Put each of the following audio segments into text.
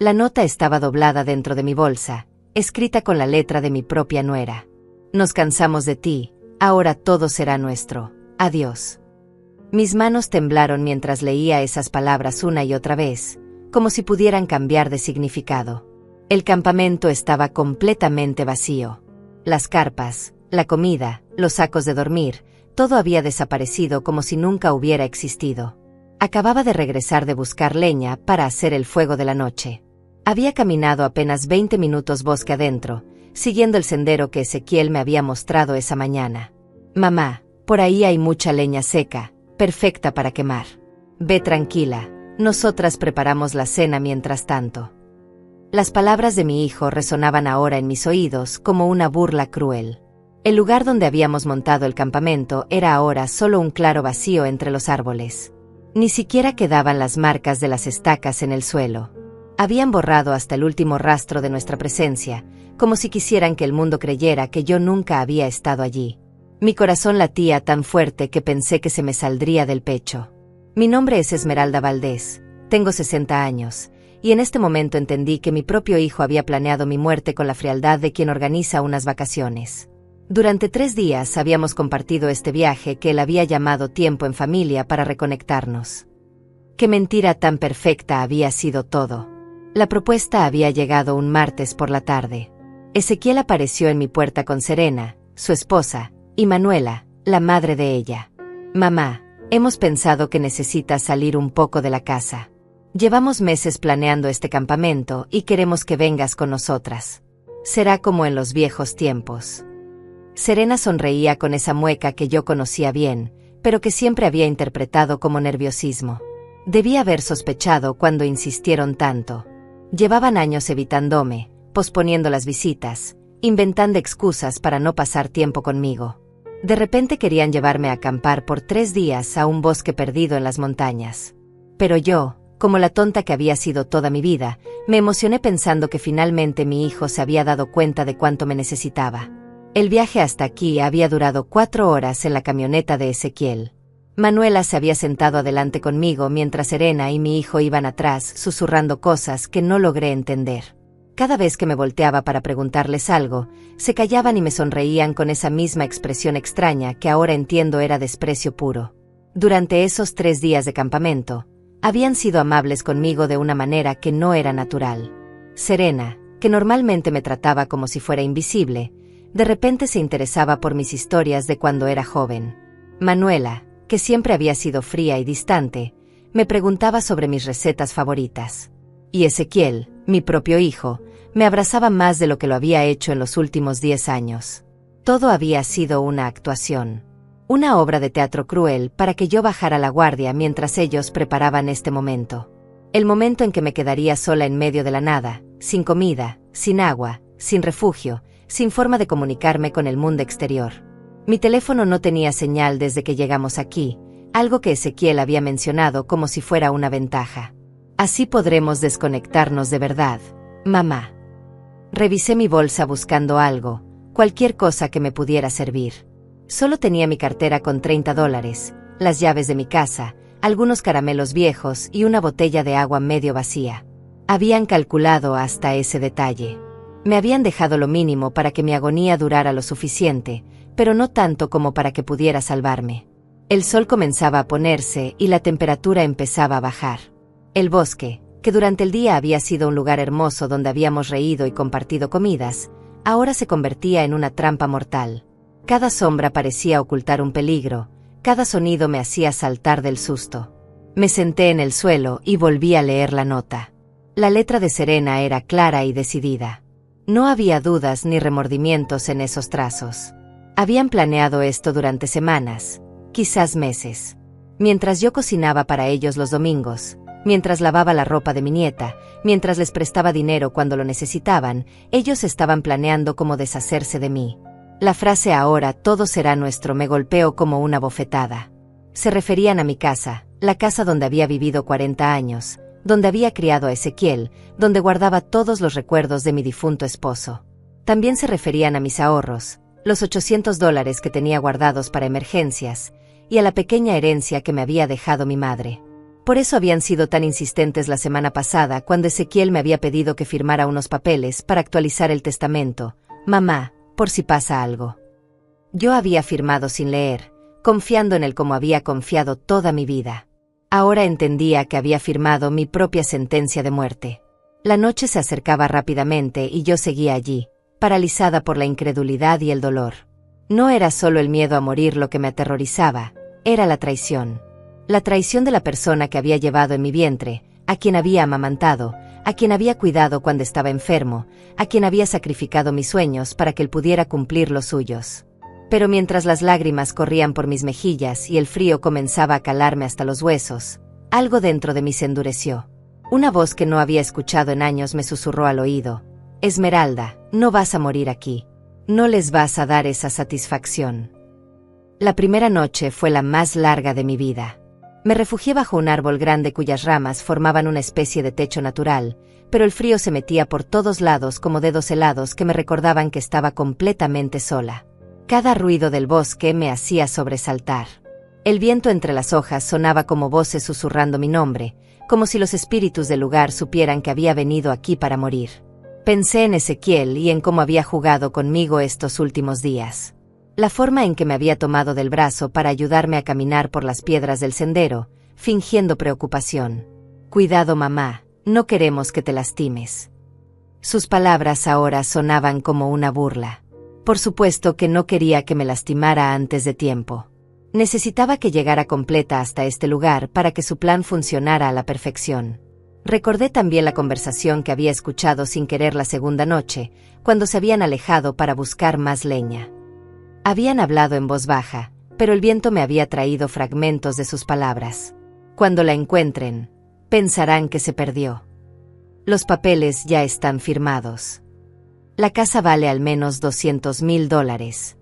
La nota estaba doblada dentro de mi bolsa, escrita con la letra de mi propia nuera. Nos cansamos de ti, ahora todo será nuestro. Adiós. Mis manos temblaron mientras leía esas palabras una y otra vez, como si pudieran cambiar de significado. El campamento estaba completamente vacío. Las carpas, la comida, los sacos de dormir, todo había desaparecido como si nunca hubiera existido. Acababa de regresar de buscar leña para hacer el fuego de la noche. Había caminado apenas 20 minutos bosque adentro, siguiendo el sendero que Ezequiel me había mostrado esa mañana. Mamá, por ahí hay mucha leña seca, perfecta para quemar. Ve tranquila, nosotras preparamos la cena mientras tanto. Las palabras de mi hijo resonaban ahora en mis oídos como una burla cruel. El lugar donde habíamos montado el campamento era ahora solo un claro vacío entre los árboles. Ni siquiera quedaban las marcas de las estacas en el suelo. Habían borrado hasta el último rastro de nuestra presencia, como si quisieran que el mundo creyera que yo nunca había estado allí. Mi corazón latía tan fuerte que pensé que se me saldría del pecho. Mi nombre es Esmeralda Valdés, tengo 60 años, y en este momento entendí que mi propio hijo había planeado mi muerte con la frialdad de quien organiza unas vacaciones. Durante 3 días habíamos compartido este viaje que él había llamado tiempo en familia para reconectarnos. Qué mentira tan perfecta había sido todo. La propuesta había llegado un martes por la tarde. Ezequiel apareció en mi puerta con Serena, su esposa, y Manuela, la madre de ella. Mamá, hemos pensado que necesitas salir un poco de la casa. Llevamos meses planeando este campamento y queremos que vengas con nosotras. Será como en los viejos tiempos. Serena sonreía con esa mueca que yo conocía bien, pero que siempre había interpretado como nerviosismo. Debía haber sospechado cuando insistieron tanto. Llevaban años evitándome, posponiendo las visitas, inventando excusas para no pasar tiempo conmigo. De repente querían llevarme a acampar por 3 días a un bosque perdido en las montañas. Pero yo, como la tonta que había sido toda mi vida, me emocioné pensando que finalmente mi hijo se había dado cuenta de cuánto me necesitaba. El viaje hasta aquí había durado 4 horas en la camioneta de Ezequiel. Manuela se había sentado adelante conmigo mientras Serena y mi hijo iban atrás susurrando cosas que no logré entender. Cada vez que me volteaba para preguntarles algo, se callaban y me sonreían con esa misma expresión extraña que ahora entiendo era desprecio puro. Durante esos 3 días de campamento, habían sido amables conmigo de una manera que no era natural. Serena, que normalmente me trataba como si fuera invisible, de repente se interesaba por mis historias de cuando era joven. Manuela, que siempre había sido fría y distante, me preguntaba sobre mis recetas favoritas. Y Ezequiel, mi propio hijo, me abrazaba más de lo que lo había hecho en los últimos 10 años. Todo había sido una actuación. Una obra de teatro cruel para que yo bajara la guardia mientras ellos preparaban este momento. El momento en que me quedaría sola en medio de la nada, sin comida, sin agua, sin refugio, sin forma de comunicarme con el mundo exterior. Mi teléfono no tenía señal desde que llegamos aquí, algo que Ezequiel había mencionado como si fuera una ventaja. Así podremos desconectarnos de verdad, mamá. Revisé mi bolsa buscando algo, cualquier cosa que me pudiera servir. Solo tenía mi cartera con $30, las llaves de mi casa, algunos caramelos viejos y una botella de agua medio vacía. Habían calculado hasta ese detalle. Me habían dejado lo mínimo para que mi agonía durara lo suficiente, pero no tanto como para que pudiera salvarme. El sol comenzaba a ponerse y la temperatura empezaba a bajar. El bosque, que durante el día había sido un lugar hermoso donde habíamos reído y compartido comidas, ahora se convertía en una trampa mortal. Cada sombra parecía ocultar un peligro, cada sonido me hacía saltar del susto. Me senté en el suelo y volví a leer la nota. La letra de Serena era clara y decidida. No había dudas ni remordimientos en esos trazos. Habían planeado esto durante semanas, quizás meses. Mientras yo cocinaba para ellos los domingos, mientras lavaba la ropa de mi nieta, mientras les prestaba dinero cuando lo necesitaban, ellos estaban planeando cómo deshacerse de mí. La frase "ahora todo será nuestro" me golpeó como una bofetada. Se referían a mi casa, la casa donde había vivido 40 años, donde había criado a Ezequiel, donde guardaba todos los recuerdos de mi difunto esposo. También se referían a mis ahorros, los $800 que tenía guardados para emergencias, y a la pequeña herencia que me había dejado mi madre. Por eso habían sido tan insistentes la semana pasada cuando Ezequiel me había pedido que firmara unos papeles para actualizar el testamento. Mamá, por si pasa algo. Yo había firmado sin leer, confiando en él como había confiado toda mi vida. Ahora entendía que había firmado mi propia sentencia de muerte. La noche se acercaba rápidamente y yo seguía allí, paralizada por la incredulidad y el dolor. No era solo el miedo a morir lo que me aterrorizaba, era la traición. La traición de la persona que había llevado en mi vientre, a quien había amamantado, a quien había cuidado cuando estaba enfermo, a quien había sacrificado mis sueños para que él pudiera cumplir los suyos. Pero mientras las lágrimas corrían por mis mejillas y el frío comenzaba a calarme hasta los huesos, algo dentro de mí se endureció. Una voz que no había escuchado en años me susurró al oído: Esmeralda, no vas a morir aquí. No les vas a dar esa satisfacción. La primera noche fue la más larga de mi vida. Me refugié bajo un árbol grande cuyas ramas formaban una especie de techo natural, pero el frío se metía por todos lados como dedos helados que me recordaban que estaba completamente sola. Cada ruido del bosque me hacía sobresaltar. El viento entre las hojas sonaba como voces susurrando mi nombre, como si los espíritus del lugar supieran que había venido aquí para morir. Pensé en Ezequiel y en cómo había jugado conmigo estos últimos días. La forma en que me había tomado del brazo para ayudarme a caminar por las piedras del sendero, fingiendo preocupación. Cuidado, mamá, no queremos que te lastimes. Sus palabras ahora sonaban como una burla. Por supuesto que no quería que me lastimara antes de tiempo. Necesitaba que llegara completa hasta este lugar para que su plan funcionara a la perfección. Recordé también la conversación que había escuchado sin querer la segunda noche, cuando se habían alejado para buscar más leña. Habían hablado en voz baja, pero el viento me había traído fragmentos de sus palabras. Cuando la encuentren, pensarán que se perdió. Los papeles ya están firmados. La casa vale al menos $200,000.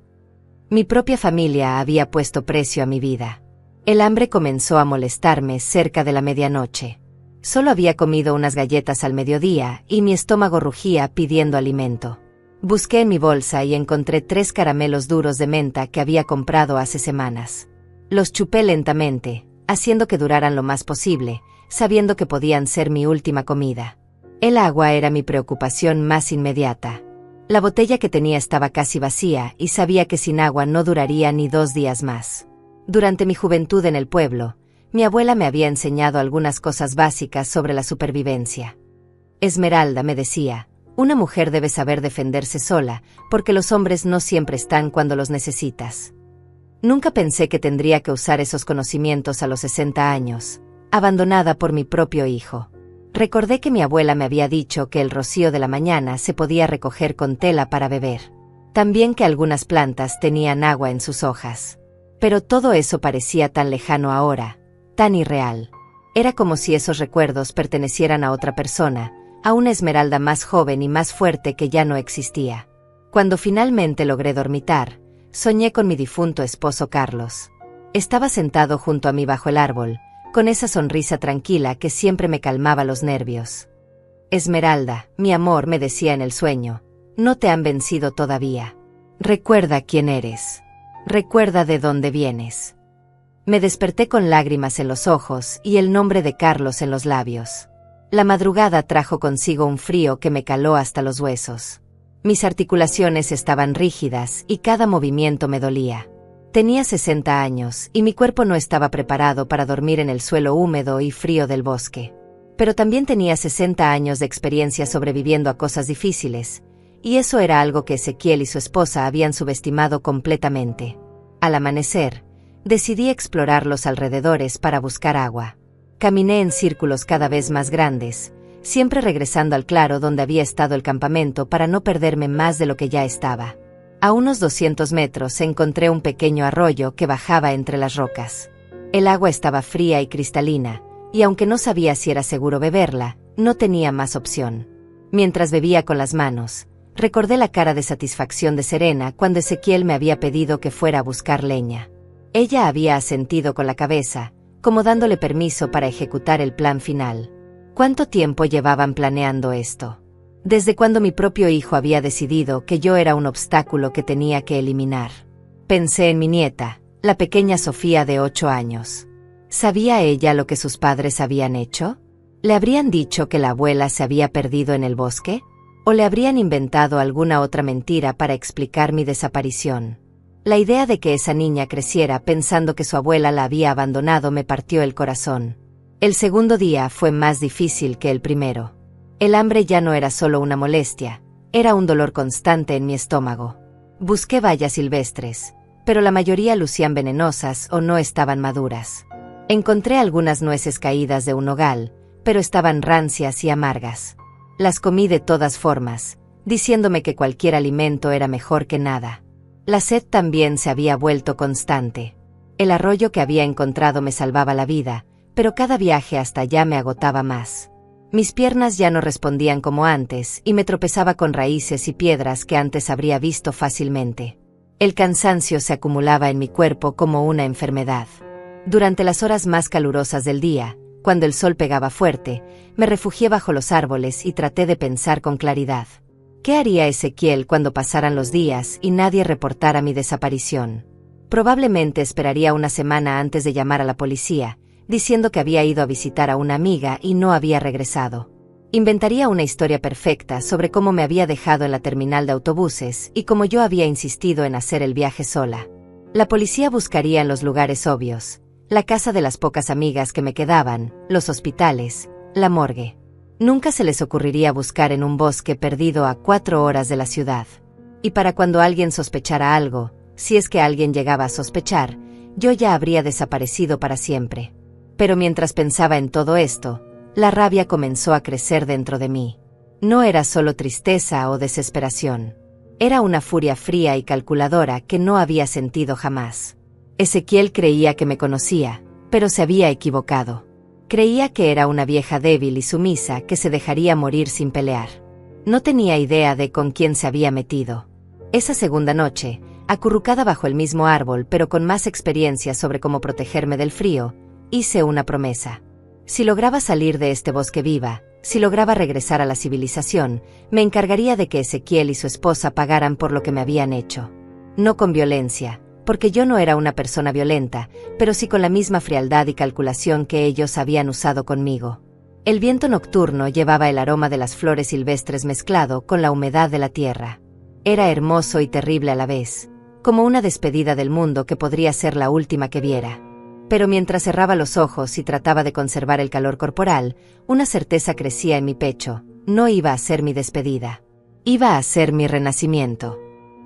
Mi propia familia había puesto precio a mi vida. El hambre comenzó a molestarme cerca de la medianoche. Solo había comido unas galletas al mediodía y mi estómago rugía pidiendo alimento. Busqué en mi bolsa y encontré 3 caramelos duros de menta que había comprado hace semanas. Los chupé lentamente, haciendo que duraran lo más posible, sabiendo que podían ser mi última comida. El agua era mi preocupación más inmediata. La botella que tenía estaba casi vacía y sabía que sin agua no duraría ni 2 días más. Durante mi juventud en el pueblo, mi abuela me había enseñado algunas cosas básicas sobre la supervivencia. Esmeralda, me decía, una mujer debe saber defenderse sola, porque los hombres no siempre están cuando los necesitas. Nunca pensé que tendría que usar esos conocimientos a los 60 años, abandonada por mi propio hijo. Recordé que mi abuela me había dicho que el rocío de la mañana se podía recoger con tela para beber. También que algunas plantas tenían agua en sus hojas. Pero todo eso parecía tan lejano ahora, tan irreal. Era como si esos recuerdos pertenecieran a otra persona, a una Esmeralda más joven y más fuerte que ya no existía. Cuando finalmente logré dormitar, soñé con mi difunto esposo Carlos. Estaba sentado junto a mí bajo el árbol, con esa sonrisa tranquila que siempre me calmaba los nervios. Esmeralda, mi amor, me decía en el sueño, no te han vencido todavía. Recuerda quién eres. Recuerda de dónde vienes. Me desperté con lágrimas en los ojos y el nombre de Carlos en los labios. La madrugada trajo consigo un frío que me caló hasta los huesos. Mis articulaciones estaban rígidas y cada movimiento me dolía. Tenía 60 años y mi cuerpo no estaba preparado para dormir en el suelo húmedo y frío del bosque. Pero también tenía 60 años de experiencia sobreviviendo a cosas difíciles, y eso era algo que Ezequiel y su esposa habían subestimado completamente. Al amanecer, decidí explorar los alrededores para buscar agua. Caminé en círculos cada vez más grandes, siempre regresando al claro donde había estado el campamento para no perderme más de lo que ya estaba. A unos 200 metros encontré un pequeño arroyo que bajaba entre las rocas. El agua estaba fría y cristalina, y aunque no sabía si era seguro beberla, no tenía más opción. Mientras bebía con las manos, recordé la cara de satisfacción de Serena cuando Ezequiel me había pedido que fuera a buscar leña. Ella había asentido con la cabeza, como dándole permiso para ejecutar el plan final. ¿Cuánto tiempo llevaban planeando esto? Desde cuando mi propio hijo había decidido que yo era un obstáculo que tenía que eliminar. Pensé en mi nieta, la pequeña Sofía de 8 años. ¿Sabía ella lo que sus padres habían hecho? ¿Le habrían dicho que la abuela se había perdido en el bosque? ¿O le habrían inventado alguna otra mentira para explicar mi desaparición? La idea de que esa niña creciera pensando que su abuela la había abandonado me partió el corazón. El segundo día fue más difícil que el primero. El hambre ya no era solo una molestia, era un dolor constante en mi estómago. Busqué bayas silvestres, pero la mayoría lucían venenosas o no estaban maduras. Encontré algunas nueces caídas de un nogal, pero estaban rancias y amargas. Las comí de todas formas, diciéndome que cualquier alimento era mejor que nada. La sed también se había vuelto constante. El arroyo que había encontrado me salvaba la vida, pero cada viaje hasta allá me agotaba más. Mis piernas ya no respondían como antes y me tropezaba con raíces y piedras que antes habría visto fácilmente. El cansancio se acumulaba en mi cuerpo como una enfermedad. Durante las horas más calurosas del día, cuando el sol pegaba fuerte, me refugié bajo los árboles y traté de pensar con claridad. ¿Qué haría Ezequiel cuando pasaran los días y nadie reportara mi desaparición? Probablemente esperaría una semana antes de llamar a la policía, diciendo que había ido a visitar a una amiga y no había regresado. Inventaría una historia perfecta sobre cómo me había dejado en la terminal de autobuses y cómo yo había insistido en hacer el viaje sola. La policía buscaría en los lugares obvios: la casa de las pocas amigas que me quedaban, los hospitales, la morgue. Nunca se les ocurriría buscar en un bosque perdido a 4 horas de la ciudad. Y para cuando alguien sospechara algo, si es que alguien llegaba a sospechar, yo ya habría desaparecido para siempre. Pero mientras pensaba en todo esto, la rabia comenzó a crecer dentro de mí. No era solo tristeza o desesperación. Era una furia fría y calculadora que no había sentido jamás. Ezequiel creía que me conocía, pero se había equivocado. Creía que era una vieja débil y sumisa que se dejaría morir sin pelear. No tenía idea de con quién se había metido. Esa segunda noche, acurrucada bajo el mismo árbol pero con más experiencia sobre cómo protegerme del frío, hice una promesa. Si lograba salir de este bosque viva, si lograba regresar a la civilización, me encargaría de que Ezequiel y su esposa pagaran por lo que me habían hecho. No con violencia, porque yo no era una persona violenta, pero sí con la misma frialdad y calculación que ellos habían usado conmigo. El viento nocturno llevaba el aroma de las flores silvestres mezclado con la humedad de la tierra. Era hermoso y terrible a la vez, como una despedida del mundo que podría ser la última que viera. Pero mientras cerraba los ojos y trataba de conservar el calor corporal, una certeza crecía en mi pecho: no iba a ser mi despedida. Iba a ser mi renacimiento.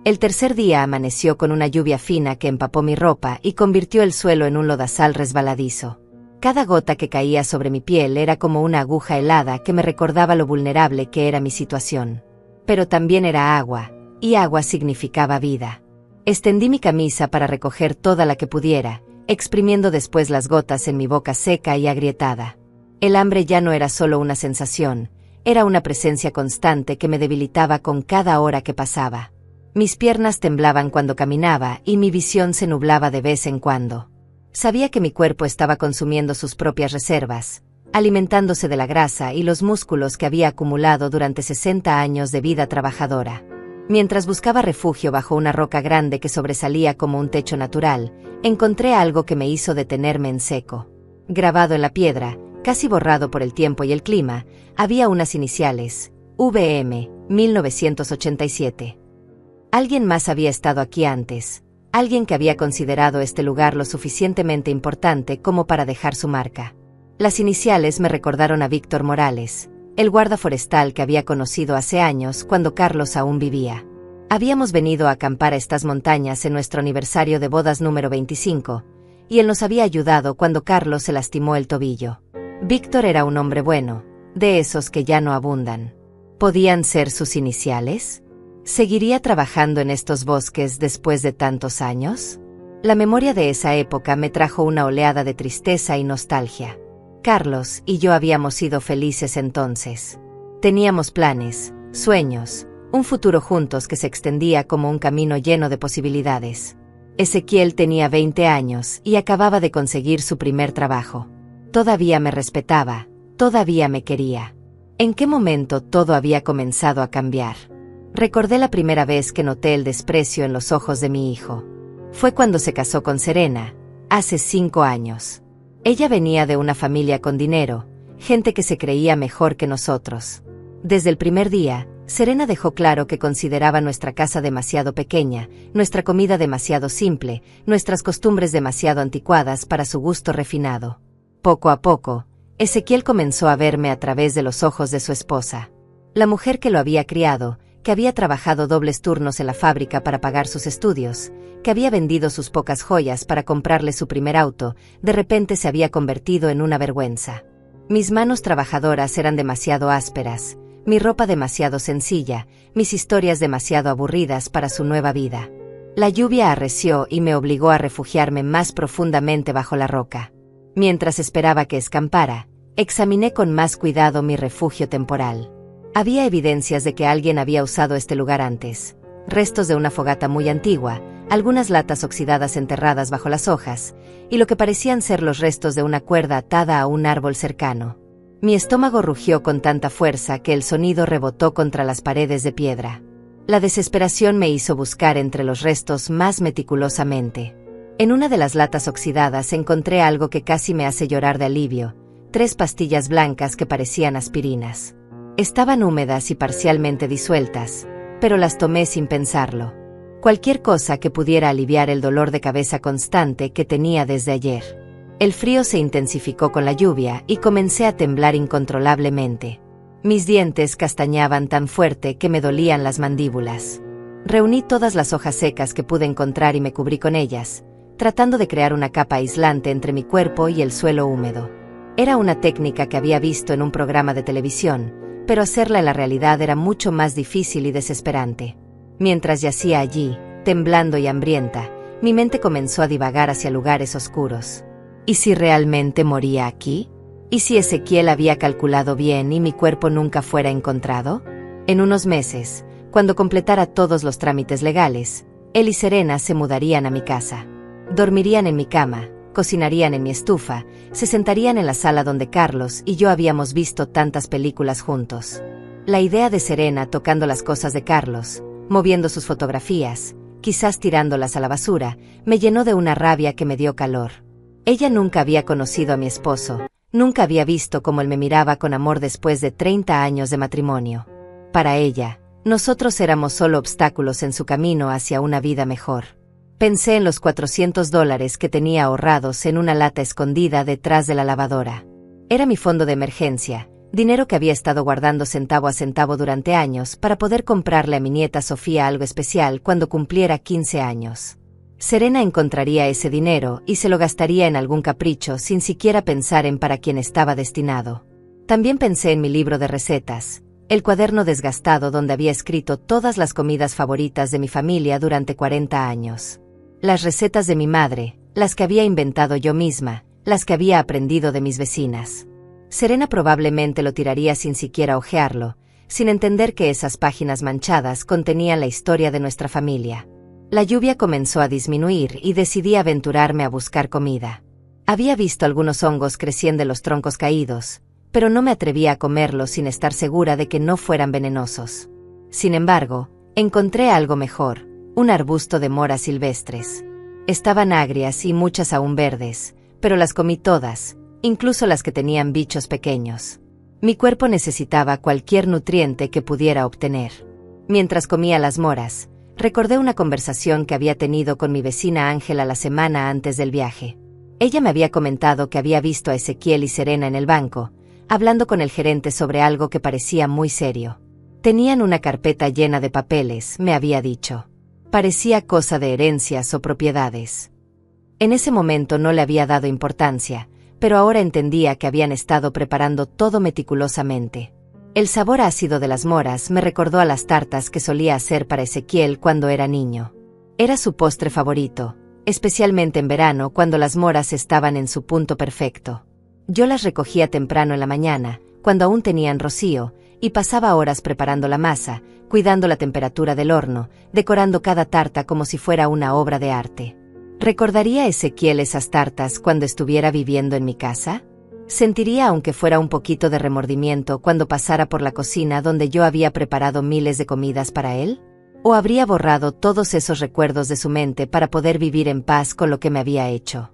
El tercer día amaneció con una lluvia fina que empapó mi ropa y convirtió el suelo en un lodazal resbaladizo. Cada gota que caía sobre mi piel era como una aguja helada que me recordaba lo vulnerable que era mi situación. Pero también era agua, y agua significaba vida. Extendí mi camisa para recoger toda la que pudiera, exprimiendo después las gotas en mi boca seca y agrietada. El hambre ya no era solo una sensación, era una presencia constante que me debilitaba con cada hora que pasaba. Mis piernas temblaban cuando caminaba y mi visión se nublaba de vez en cuando. Sabía que mi cuerpo estaba consumiendo sus propias reservas, alimentándose de la grasa y los músculos que había acumulado durante 60 años de vida trabajadora. Mientras buscaba refugio bajo una roca grande que sobresalía como un techo natural, encontré algo que me hizo detenerme en seco. Grabado en la piedra, casi borrado por el tiempo y el clima, había unas iniciales: VM, 1987. Alguien más había estado aquí antes, alguien que había considerado este lugar lo suficientemente importante como para dejar su marca. Las iniciales me recordaron a Víctor Morales, el guarda forestal que había conocido hace años cuando Carlos aún vivía. Habíamos venido a acampar a estas montañas en nuestro aniversario de bodas número 25, y él nos había ayudado cuando Carlos se lastimó el tobillo. Víctor era un hombre bueno, de esos que ya no abundan. ¿Podían ser sus iniciales? ¿Seguiría trabajando en estos bosques después de tantos años? La memoria de esa época me trajo una oleada de tristeza y nostalgia. Carlos y yo habíamos sido felices entonces. Teníamos planes, sueños, un futuro juntos que se extendía como un camino lleno de posibilidades. Ezequiel tenía 20 años y acababa de conseguir su primer trabajo. Todavía me respetaba, todavía me quería. ¿En qué momento todo había comenzado a cambiar? Recordé la primera vez que noté el desprecio en los ojos de mi hijo. Fue cuando se casó con Serena, hace 5 años. Ella venía de una familia con dinero, gente que se creía mejor que nosotros. Desde el primer día, Serena dejó claro que consideraba nuestra casa demasiado pequeña, nuestra comida demasiado simple, nuestras costumbres demasiado anticuadas para su gusto refinado. Poco a poco, Ezequiel comenzó a verme a través de los ojos de su esposa. La mujer que lo había criado, que había trabajado dobles turnos en la fábrica para pagar sus estudios, que había vendido sus pocas joyas para comprarle su primer auto, de repente se había convertido en una vergüenza. Mis manos trabajadoras eran demasiado ásperas, mi ropa demasiado sencilla, mis historias demasiado aburridas para su nueva vida. La lluvia arreció y me obligó a refugiarme más profundamente bajo la roca. Mientras esperaba que escampara, examiné con más cuidado mi refugio temporal. Había evidencias de que alguien había usado este lugar antes. Restos de una fogata muy antigua, algunas latas oxidadas enterradas bajo las hojas, y lo que parecían ser los restos de una cuerda atada a un árbol cercano. Mi estómago rugió con tanta fuerza que el sonido rebotó contra las paredes de piedra. La desesperación me hizo buscar entre los restos más meticulosamente. En una de las latas oxidadas encontré algo que casi me hace llorar de alivio: 3 pastillas blancas que parecían aspirinas. Estaban húmedas y parcialmente disueltas, pero las tomé sin pensarlo. Cualquier cosa que pudiera aliviar el dolor de cabeza constante que tenía desde ayer. El frío se intensificó con la lluvia y comencé a temblar incontrolablemente. Mis dientes castañaban tan fuerte que me dolían las mandíbulas. Reuní todas las hojas secas que pude encontrar y me cubrí con ellas, tratando de crear una capa aislante entre mi cuerpo y el suelo húmedo. Era una técnica que había visto en un programa de televisión, pero hacerla en la realidad era mucho más difícil y desesperante. Mientras yacía allí, temblando y hambrienta, mi mente comenzó a divagar hacia lugares oscuros. ¿Y si realmente moría aquí? ¿Y si Ezequiel había calculado bien y mi cuerpo nunca fuera encontrado? En unos meses, cuando completara todos los trámites legales, él y Serena se mudarían a mi casa. Dormirían en mi cama, cocinarían en mi estufa, se sentarían en la sala donde Carlos y yo habíamos visto tantas películas juntos. La idea de Serena tocando las cosas de Carlos, moviendo sus fotografías, quizás tirándolas a la basura, me llenó de una rabia que me dio calor. Ella nunca había conocido a mi esposo, nunca había visto cómo él me miraba con amor después de 30 años de matrimonio. Para ella, nosotros éramos solo obstáculos en su camino hacia una vida mejor. Pensé en los $400 que tenía ahorrados en una lata escondida detrás de la lavadora. Era mi fondo de emergencia, dinero que había estado guardando centavo a centavo durante años para poder comprarle a mi nieta Sofía algo especial cuando cumpliera 15 años. Serena encontraría ese dinero y se lo gastaría en algún capricho sin siquiera pensar en para quién estaba destinado. También pensé en mi libro de recetas, el cuaderno desgastado donde había escrito todas las comidas favoritas de mi familia durante 40 años. Las recetas de mi madre, las que había inventado yo misma, las que había aprendido de mis vecinas. Serena probablemente lo tiraría sin siquiera hojearlo, sin entender que esas páginas manchadas contenían la historia de nuestra familia. La lluvia comenzó a disminuir y decidí aventurarme a buscar comida. Había visto algunos hongos creciendo en los troncos caídos, pero no me atrevía a comerlos sin estar segura de que no fueran venenosos. Sin embargo, encontré algo mejor: un arbusto de moras silvestres. Estaban agrias y muchas aún verdes, pero las comí todas, incluso las que tenían bichos pequeños. Mi cuerpo necesitaba cualquier nutriente que pudiera obtener. Mientras comía las moras, recordé una conversación que había tenido con mi vecina Ángela la semana antes del viaje. Ella me había comentado que había visto a Ezequiel y Serena en el banco, hablando con el gerente sobre algo que parecía muy serio. Tenían una carpeta llena de papeles, me había dicho. Parecía cosa de herencias o propiedades. En ese momento no le había dado importancia, pero ahora entendía que habían estado preparando todo meticulosamente. El sabor ácido de las moras me recordó a las tartas que solía hacer para Ezequiel cuando era niño. Era su postre favorito, especialmente en verano cuando las moras estaban en su punto perfecto. Yo las recogía temprano en la mañana, cuando aún tenían rocío, y pasaba horas preparando la masa, cuidando la temperatura del horno, decorando cada tarta como si fuera una obra de arte. ¿Recordaría Ezequiel esas tartas cuando estuviera viviendo en mi casa? ¿Sentiría aunque fuera un poquito de remordimiento cuando pasara por la cocina donde yo había preparado miles de comidas para él? ¿O habría borrado todos esos recuerdos de su mente para poder vivir en paz con lo que me había hecho?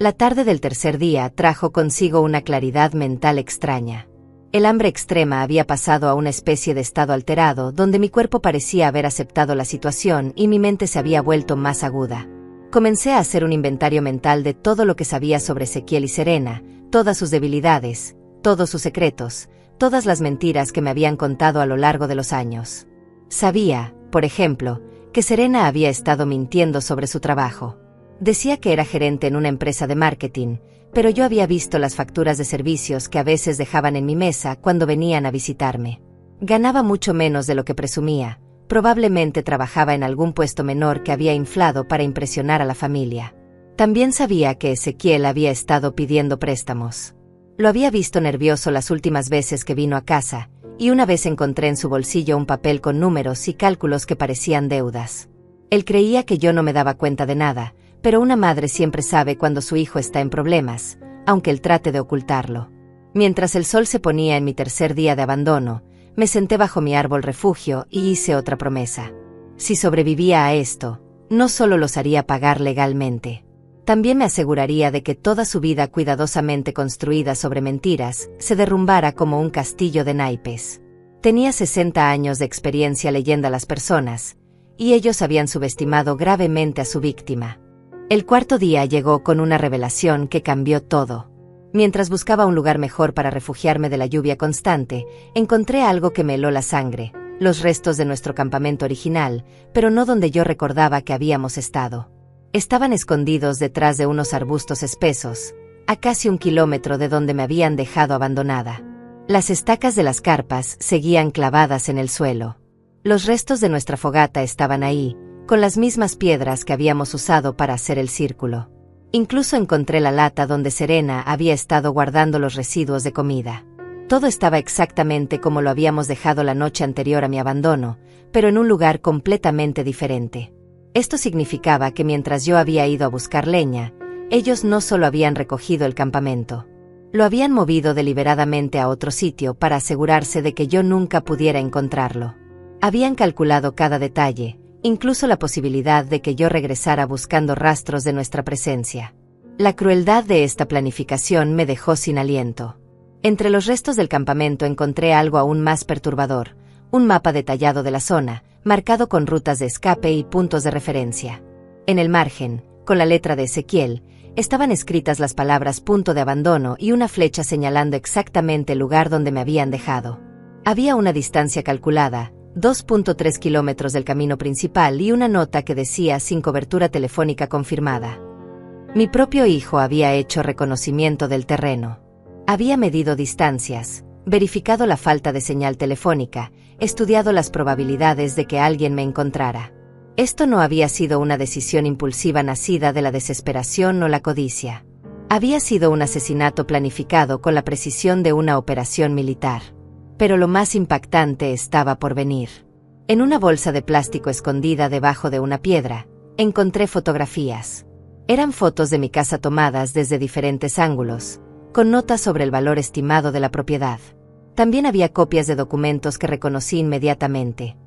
La tarde del tercer día trajo consigo una claridad mental extraña. El hambre extrema había pasado a una especie de estado alterado, donde mi cuerpo parecía haber aceptado la situación y mi mente se había vuelto más aguda. Comencé a hacer un inventario mental de todo lo que sabía sobre Ezequiel y Serena, todas sus debilidades, todos sus secretos, todas las mentiras que me habían contado a lo largo de los años. Sabía, por ejemplo, que Serena había estado mintiendo sobre su trabajo. Decía que era gerente en una empresa de marketing, pero yo había visto las facturas de servicios que a veces dejaban en mi mesa cuando venían a visitarme. Ganaba mucho menos de lo que presumía, probablemente trabajaba en algún puesto menor que había inflado para impresionar a la familia. También sabía que Ezequiel había estado pidiendo préstamos. Lo había visto nervioso las últimas veces que vino a casa, y una vez encontré en su bolsillo un papel con números y cálculos que parecían deudas. Él creía que yo no me daba cuenta de nada, pero una madre siempre sabe cuando su hijo está en problemas, aunque él trate de ocultarlo. Mientras el sol se ponía en mi tercer día de abandono, me senté bajo mi árbol refugio y hice otra promesa. Si sobrevivía a esto, no solo los haría pagar legalmente, también me aseguraría de que toda su vida cuidadosamente construida sobre mentiras se derrumbara como un castillo de naipes. Tenía 60 años de experiencia leyendo a las personas, y ellos habían subestimado gravemente a su víctima. El cuarto día llegó con una revelación que cambió todo. Mientras buscaba un lugar mejor para refugiarme de la lluvia constante, encontré algo que me heló la sangre, los restos de nuestro campamento original, pero no donde yo recordaba que habíamos estado. Estaban escondidos detrás de unos arbustos espesos, a casi 1 kilómetro de donde me habían dejado abandonada. Las estacas de las carpas seguían clavadas en el suelo. Los restos de nuestra fogata estaban ahí, con las mismas piedras que habíamos usado para hacer el círculo. Incluso encontré la lata donde Serena había estado guardando los residuos de comida. Todo estaba exactamente como lo habíamos dejado la noche anterior a mi abandono, pero en un lugar completamente diferente. Esto significaba que mientras yo había ido a buscar leña, ellos no solo habían recogido el campamento, lo habían movido deliberadamente a otro sitio para asegurarse de que yo nunca pudiera encontrarlo. Habían calculado cada detalle, incluso la posibilidad de que yo regresara buscando rastros de nuestra presencia. La crueldad de esta planificación me dejó sin aliento. Entre los restos del campamento encontré algo aún más perturbador, un mapa detallado de la zona, marcado con rutas de escape y puntos de referencia. En el margen, con la letra de Ezequiel, estaban escritas las palabras punto de abandono y una flecha señalando exactamente el lugar donde me habían dejado. Había una distancia calculada, 2.3 kilómetros del camino principal y una nota que decía sin cobertura telefónica confirmada. Mi propio hijo había hecho reconocimiento del terreno. Había medido distancias, verificado la falta de señal telefónica, estudiado las probabilidades de que alguien me encontrara. Esto no había sido una decisión impulsiva nacida de la desesperación o la codicia. Había sido un asesinato planificado con la precisión de una operación militar. Pero lo más impactante estaba por venir. En una bolsa de plástico escondida debajo de una piedra, encontré fotografías. Eran fotos de mi casa tomadas desde diferentes ángulos, con notas sobre el valor estimado de la propiedad. También había copias de documentos que reconocí inmediatamente.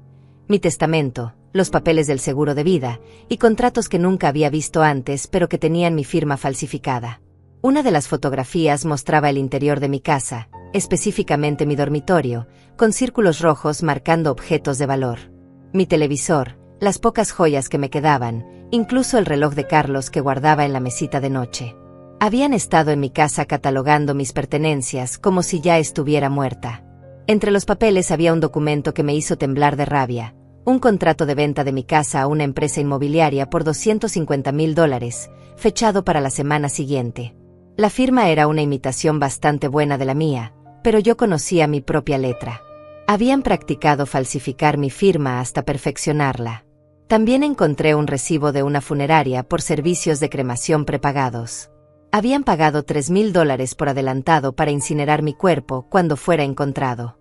Mi testamento, los papeles del seguro de vida, y contratos que nunca había visto antes pero que tenían mi firma falsificada. Una de las fotografías mostraba el interior de mi casa, específicamente mi dormitorio, con círculos rojos marcando objetos de valor. Mi televisor, las pocas joyas que me quedaban, incluso el reloj de Carlos que guardaba en la mesita de noche. Habían estado en mi casa catalogando mis pertenencias como si ya estuviera muerta. Entre los papeles había un documento que me hizo temblar de rabia, un contrato de venta de mi casa a una empresa inmobiliaria por $250,000, fechado para la semana siguiente. La firma era una imitación bastante buena de la mía, pero yo conocía mi propia letra. Habían practicado falsificar mi firma hasta perfeccionarla. También encontré un recibo de una funeraria por servicios de cremación prepagados. Habían pagado $3,000 por adelantado para incinerar mi cuerpo cuando fuera encontrado.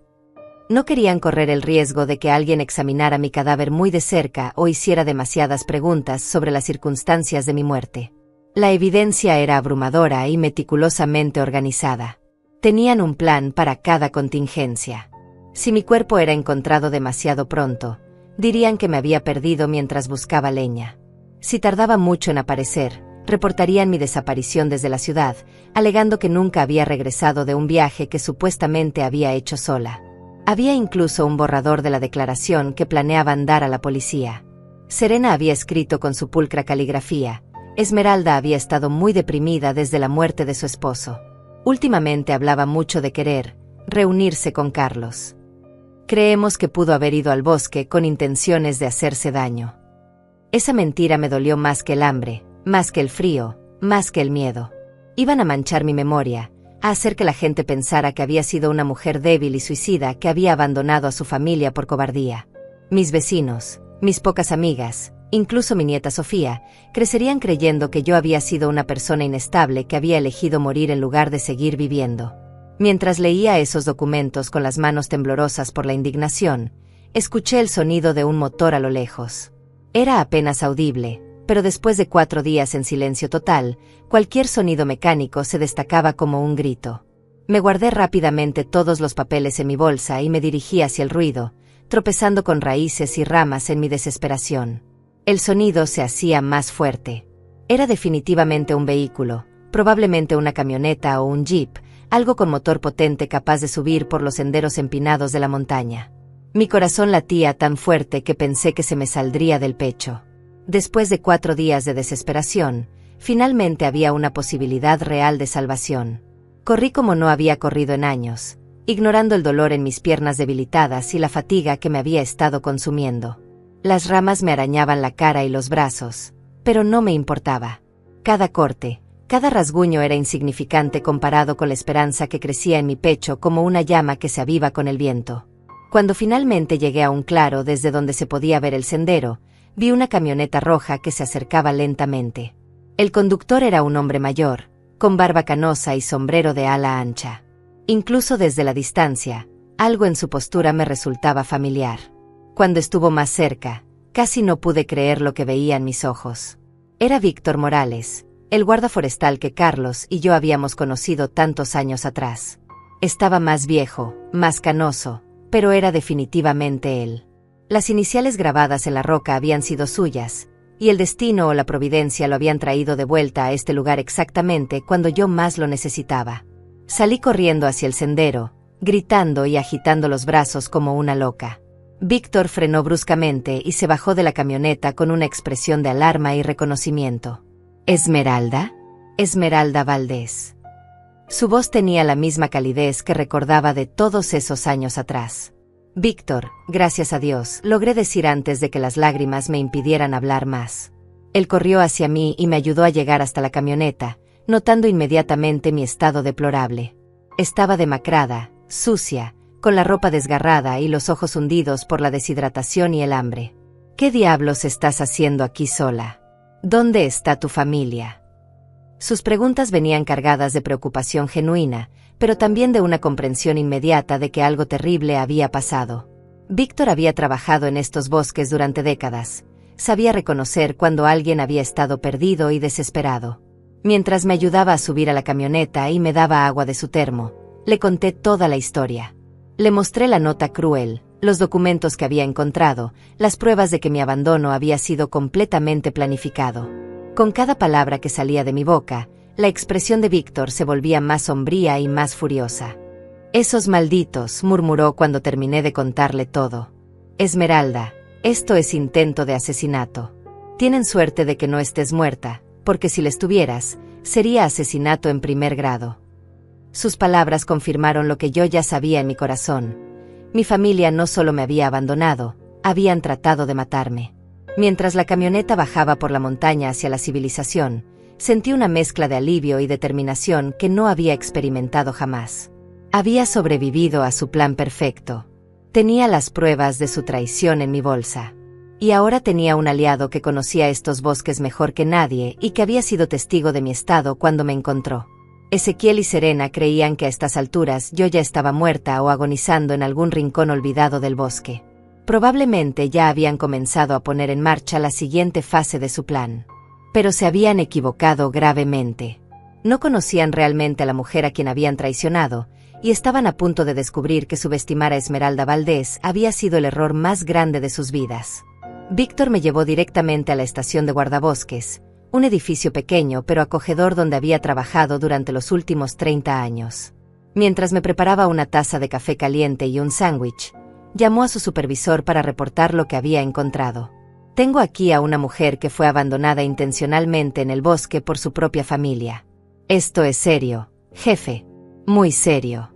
No querían correr el riesgo de que alguien examinara mi cadáver muy de cerca o hiciera demasiadas preguntas sobre las circunstancias de mi muerte. La evidencia era abrumadora y meticulosamente organizada. Tenían un plan para cada contingencia. Si mi cuerpo era encontrado demasiado pronto, dirían que me había perdido mientras buscaba leña. Si tardaba mucho en aparecer, Reportarían mi desaparición desde la ciudad, alegando que nunca había regresado de un viaje que supuestamente había hecho sola. Había incluso un borrador de la declaración que planeaban dar a la policía. Serena había escrito con su pulcra caligrafía: Esmeralda había estado muy deprimida desde la muerte de su esposo. Últimamente hablaba mucho de querer reunirse con Carlos. Creemos que pudo haber ido al bosque con intenciones de hacerse daño. Esa mentira me dolió más que el hambre, más que el frío, más que el miedo. Iban a manchar mi memoria, a hacer que la gente pensara que había sido una mujer débil y suicida que había abandonado a su familia por cobardía. Mis vecinos, mis pocas amigas, incluso mi nieta Sofía, crecerían creyendo que yo había sido una persona inestable que había elegido morir en lugar de seguir viviendo. Mientras leía esos documentos con las manos temblorosas por la indignación, escuché el sonido de un motor a lo lejos. Era apenas audible, pero después de 4 días en silencio total, cualquier sonido mecánico se destacaba como un grito. Me guardé rápidamente todos los papeles en mi bolsa y me dirigí hacia el ruido, tropezando con raíces y ramas en mi desesperación. El sonido se hacía más fuerte. Era definitivamente un vehículo, probablemente una camioneta o un jeep, algo con motor potente capaz de subir por los senderos empinados de la montaña. Mi corazón latía tan fuerte que pensé que se me saldría del pecho. Después de 4 días de desesperación, finalmente había una posibilidad real de salvación. Corrí como no había corrido en años, ignorando el dolor en mis piernas debilitadas y la fatiga que me había estado consumiendo. Las ramas me arañaban la cara y los brazos, pero no me importaba. Cada corte, cada rasguño era insignificante comparado con la esperanza que crecía en mi pecho como una llama que se aviva con el viento. Cuando finalmente llegué a un claro desde donde se podía ver el sendero, vi una camioneta roja que se acercaba lentamente. El conductor era un hombre mayor, con barba canosa y sombrero de ala ancha. Incluso desde la distancia, algo en su postura me resultaba familiar. Cuando estuvo más cerca, casi no pude creer lo que veía en mis ojos. Era Víctor Morales, el guarda forestal que Carlos y yo habíamos conocido tantos años atrás. Estaba más viejo, más canoso, pero era definitivamente él. Las iniciales grabadas en la roca habían sido suyas, y el destino o la providencia lo habían traído de vuelta a este lugar exactamente cuando yo más lo necesitaba. Salí corriendo hacia el sendero, gritando y agitando los brazos como una loca. Víctor frenó bruscamente y se bajó de la camioneta con una expresión de alarma y reconocimiento. ¿Esmeralda? Esmeralda Valdés. Su voz tenía la misma calidez que recordaba de todos esos años atrás. Víctor, gracias a Dios, logré decir antes de que las lágrimas me impidieran hablar más. Él corrió hacia mí y me ayudó a llegar hasta la camioneta, notando inmediatamente mi estado deplorable. Estaba demacrada, sucia, con la ropa desgarrada y los ojos hundidos por la deshidratación y el hambre. ¿Qué diablos estás haciendo aquí sola? ¿Dónde está tu familia? Sus preguntas venían cargadas de preocupación genuina, pero también de una comprensión inmediata de que algo terrible había pasado. Víctor había trabajado en estos bosques durante décadas. Sabía reconocer cuando alguien había estado perdido y desesperado. Mientras me ayudaba a subir a la camioneta y me daba agua de su termo, le conté toda la historia. Le mostré la nota cruel, los documentos que había encontrado, las pruebas de que mi abandono había sido completamente planificado. Con cada palabra que salía de mi boca, la expresión de Víctor se volvía más sombría y más furiosa. «Esos malditos», murmuró cuando terminé de contarle todo. «Esmeralda, esto es intento de asesinato. Tienen suerte de que no estés muerta, porque si la estuvieras, sería asesinato en primer grado». Sus palabras confirmaron lo que yo ya sabía en mi corazón. Mi familia no solo me había abandonado, habían tratado de matarme. Mientras la camioneta bajaba por la montaña hacia la civilización, sentí una mezcla de alivio y determinación que no había experimentado jamás. Había sobrevivido a su plan perfecto. Tenía las pruebas de su traición en mi bolsa. Y ahora tenía un aliado que conocía estos bosques mejor que nadie y que había sido testigo de mi estado cuando me encontró. Ezequiel y Serena creían que a estas alturas yo ya estaba muerta o agonizando en algún rincón olvidado del bosque. Probablemente ya habían comenzado a poner en marcha la siguiente fase de su plan. Pero se habían equivocado gravemente. No conocían realmente a la mujer a quien habían traicionado, y estaban a punto de descubrir que subestimar a Esmeralda Valdés había sido el error más grande de sus vidas. Víctor me llevó directamente a la estación de guardabosques, un edificio pequeño pero acogedor donde había trabajado durante los últimos 30 años. Mientras me preparaba una taza de café caliente y un sándwich, llamó a su supervisor para reportar lo que había encontrado. Tengo aquí a una mujer que fue abandonada intencionalmente en el bosque por su propia familia. Esto es serio, jefe. Muy serio.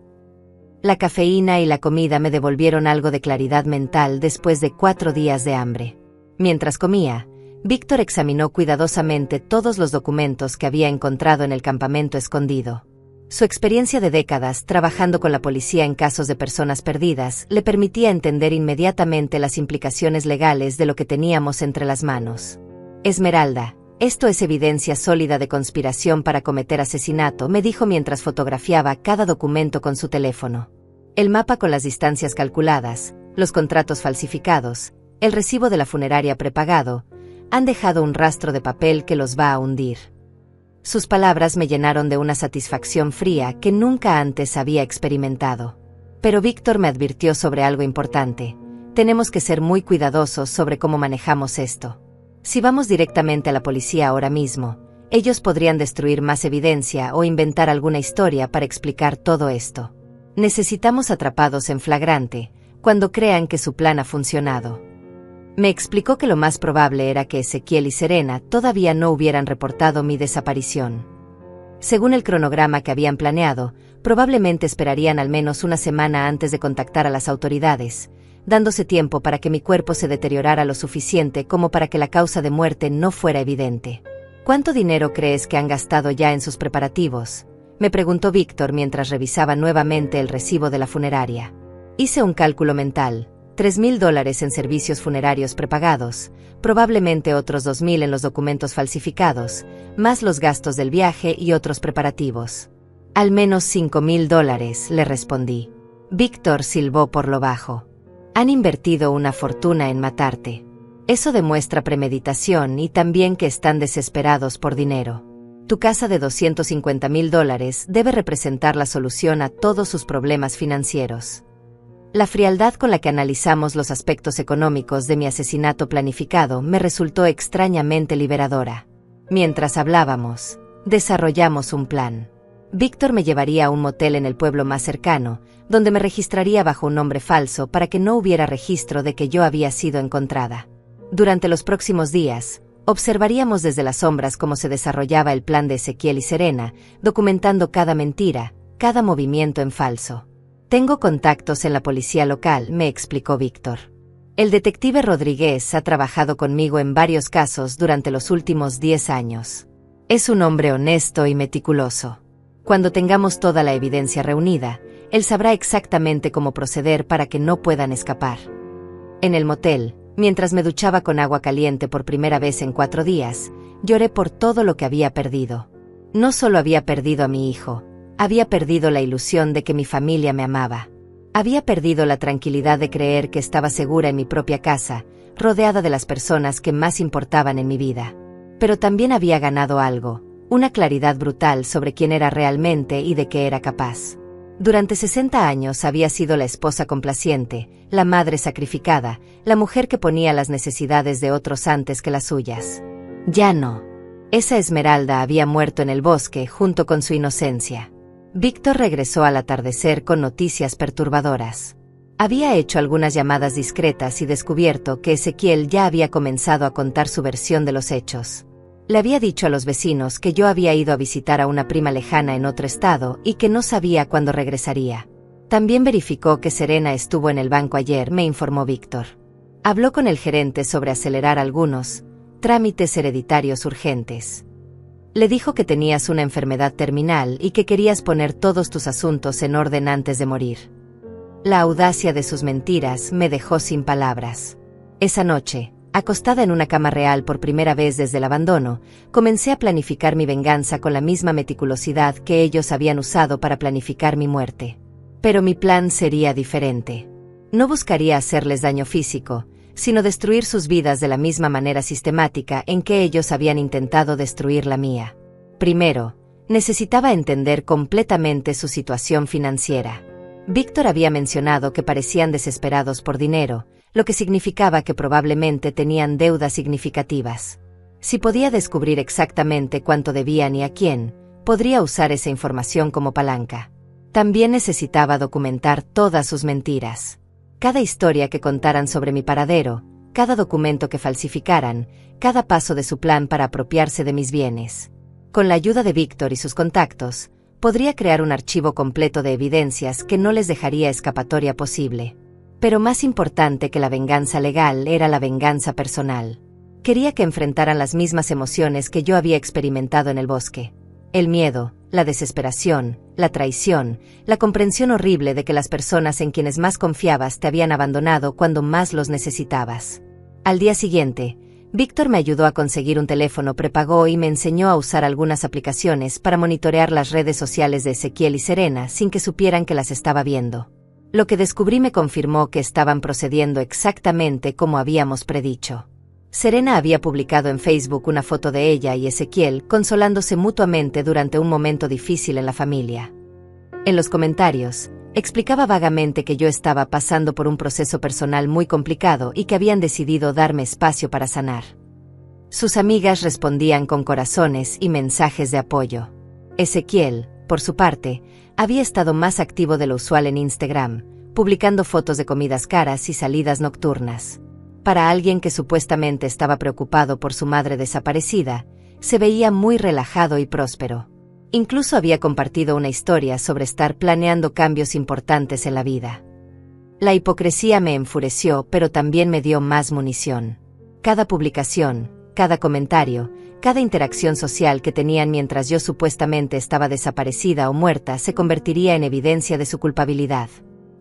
La cafeína y la comida me devolvieron algo de claridad mental después de 4 días de hambre. Mientras comía, Víctor examinó cuidadosamente todos los documentos que había encontrado en el campamento escondido. Su experiencia de décadas trabajando con la policía en casos de personas perdidas le permitía entender inmediatamente las implicaciones legales de lo que teníamos entre las manos. Esmeralda, esto es evidencia sólida de conspiración para cometer asesinato, me dijo mientras fotografiaba cada documento con su teléfono. El mapa con las distancias calculadas, los contratos falsificados, el recibo de la funeraria prepagado, han dejado un rastro de papel que los va a hundir. Sus palabras me llenaron de una satisfacción fría que nunca antes había experimentado. Pero Víctor me advirtió sobre algo importante. Tenemos que ser muy cuidadosos sobre cómo manejamos esto. Si vamos directamente a la policía ahora mismo, ellos podrían destruir más evidencia o inventar alguna historia para explicar todo esto. Necesitamos atrapados en flagrante, cuando crean que su plan ha funcionado. Me explicó que lo más probable era que Ezequiel y Serena todavía no hubieran reportado mi desaparición. Según el cronograma que habían planeado, probablemente esperarían al menos una semana antes de contactar a las autoridades, dándose tiempo para que mi cuerpo se deteriorara lo suficiente como para que la causa de muerte no fuera evidente. ¿Cuánto dinero crees que han gastado ya en sus preparativos?, me preguntó Víctor mientras revisaba nuevamente el recibo de la funeraria. Hice un cálculo mental. $3,000 en servicios funerarios prepagados, probablemente otros 2,000 en los documentos falsificados, más los gastos del viaje y otros preparativos. Al menos $5,000, le respondí. Víctor silbó por lo bajo. Han invertido una fortuna en matarte. Eso demuestra premeditación y también que están desesperados por dinero. Tu casa de $250,000 debe representar la solución a todos sus problemas financieros. La frialdad con la que analizamos los aspectos económicos de mi asesinato planificado me resultó extrañamente liberadora. Mientras hablábamos, desarrollamos un plan. Víctor me llevaría a un motel en el pueblo más cercano, donde me registraría bajo un nombre falso para que no hubiera registro de que yo había sido encontrada. Durante los próximos días, observaríamos desde las sombras cómo se desarrollaba el plan de Ezequiel y Serena, documentando cada mentira, cada movimiento en falso. Tengo contactos en la policía local, me explicó Víctor. El detective Rodríguez ha trabajado conmigo en varios casos durante los últimos 10 años. Es un hombre honesto y meticuloso. Cuando tengamos toda la evidencia reunida, él sabrá exactamente cómo proceder para que no puedan escapar. En el motel, mientras me duchaba con agua caliente por primera vez en 4 días, lloré por todo lo que había perdido. No solo había perdido a mi hijo, había perdido la ilusión de que mi familia me amaba. Había perdido la tranquilidad de creer que estaba segura en mi propia casa, rodeada de las personas que más importaban en mi vida. Pero también había ganado algo, una claridad brutal sobre quién era realmente y de qué era capaz. Durante 60 años había sido la esposa complaciente, la madre sacrificada, la mujer que ponía las necesidades de otros antes que las suyas. Ya no. Esa Esmeralda había muerto en el bosque junto con su inocencia. Víctor regresó al atardecer con noticias perturbadoras. Había hecho algunas llamadas discretas y descubierto que Ezequiel ya había comenzado a contar su versión de los hechos. Le había dicho a los vecinos que yo había ido a visitar a una prima lejana en otro estado y que no sabía cuándo regresaría. También verificó que Serena estuvo en el banco ayer, me informó Víctor. Habló con el gerente sobre acelerar algunos trámites hereditarios urgentes. Le dijo que tenías una enfermedad terminal y que querías poner todos tus asuntos en orden antes de morir. La audacia de sus mentiras me dejó sin palabras. Esa noche, acostada en una cama real por primera vez desde el abandono, comencé a planificar mi venganza con la misma meticulosidad que ellos habían usado para planificar mi muerte. Pero mi plan sería diferente. No buscaría hacerles daño físico, sino destruir sus vidas de la misma manera sistemática en que ellos habían intentado destruir la mía. Primero, necesitaba entender completamente su situación financiera. Víctor había mencionado que parecían desesperados por dinero, lo que significaba que probablemente tenían deudas significativas. Si podía descubrir exactamente cuánto debían y a quién, podría usar esa información como palanca. También necesitaba documentar todas sus mentiras. Cada historia que contaran sobre mi paradero, cada documento que falsificaran, cada paso de su plan para apropiarse de mis bienes. Con la ayuda de Víctor y sus contactos, podría crear un archivo completo de evidencias que no les dejaría escapatoria posible. Pero más importante que la venganza legal era la venganza personal. Quería que enfrentaran las mismas emociones que yo había experimentado en el bosque. El miedo, la desesperación, la traición, la comprensión horrible de que las personas en quienes más confiabas te habían abandonado cuando más los necesitabas. Al día siguiente, Víctor me ayudó a conseguir un teléfono prepago y me enseñó a usar algunas aplicaciones para monitorear las redes sociales de Ezequiel y Serena sin que supieran que las estaba viendo. Lo que descubrí me confirmó que estaban procediendo exactamente como habíamos predicho. Serena había publicado en Facebook una foto de ella y Ezequiel consolándose mutuamente durante un momento difícil en la familia. En los comentarios, explicaba vagamente que yo estaba pasando por un proceso personal muy complicado y que habían decidido darme espacio para sanar. Sus amigas respondían con corazones y mensajes de apoyo. Ezequiel, por su parte, había estado más activo de lo usual en Instagram, publicando fotos de comidas caras y salidas nocturnas. Para alguien que supuestamente estaba preocupado por su madre desaparecida, se veía muy relajado y próspero. Incluso había compartido una historia sobre estar planeando cambios importantes en la vida. La hipocresía me enfureció, pero también me dio más munición. Cada publicación, cada comentario, cada interacción social que tenían mientras yo supuestamente estaba desaparecida o muerta se convertiría en evidencia de su culpabilidad.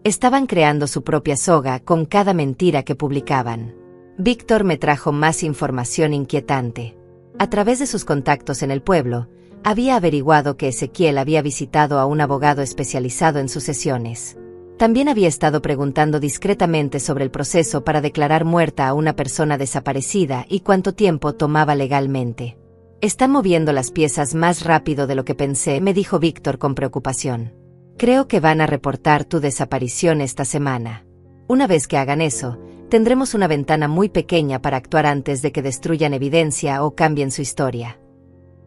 Estaban creando su propia soga con cada mentira que publicaban. Víctor me trajo más información inquietante. A través de sus contactos en el pueblo, había averiguado que Ezequiel había visitado a un abogado especializado en sucesiones. También había estado preguntando discretamente sobre el proceso para declarar muerta a una persona desaparecida y cuánto tiempo tomaba legalmente. «Están moviendo las piezas más rápido de lo que pensé», me dijo Víctor con preocupación. «Creo que van a reportar tu desaparición esta semana. Una vez que hagan eso, tendremos una ventana muy pequeña para actuar antes de que destruyan evidencia o cambien su historia».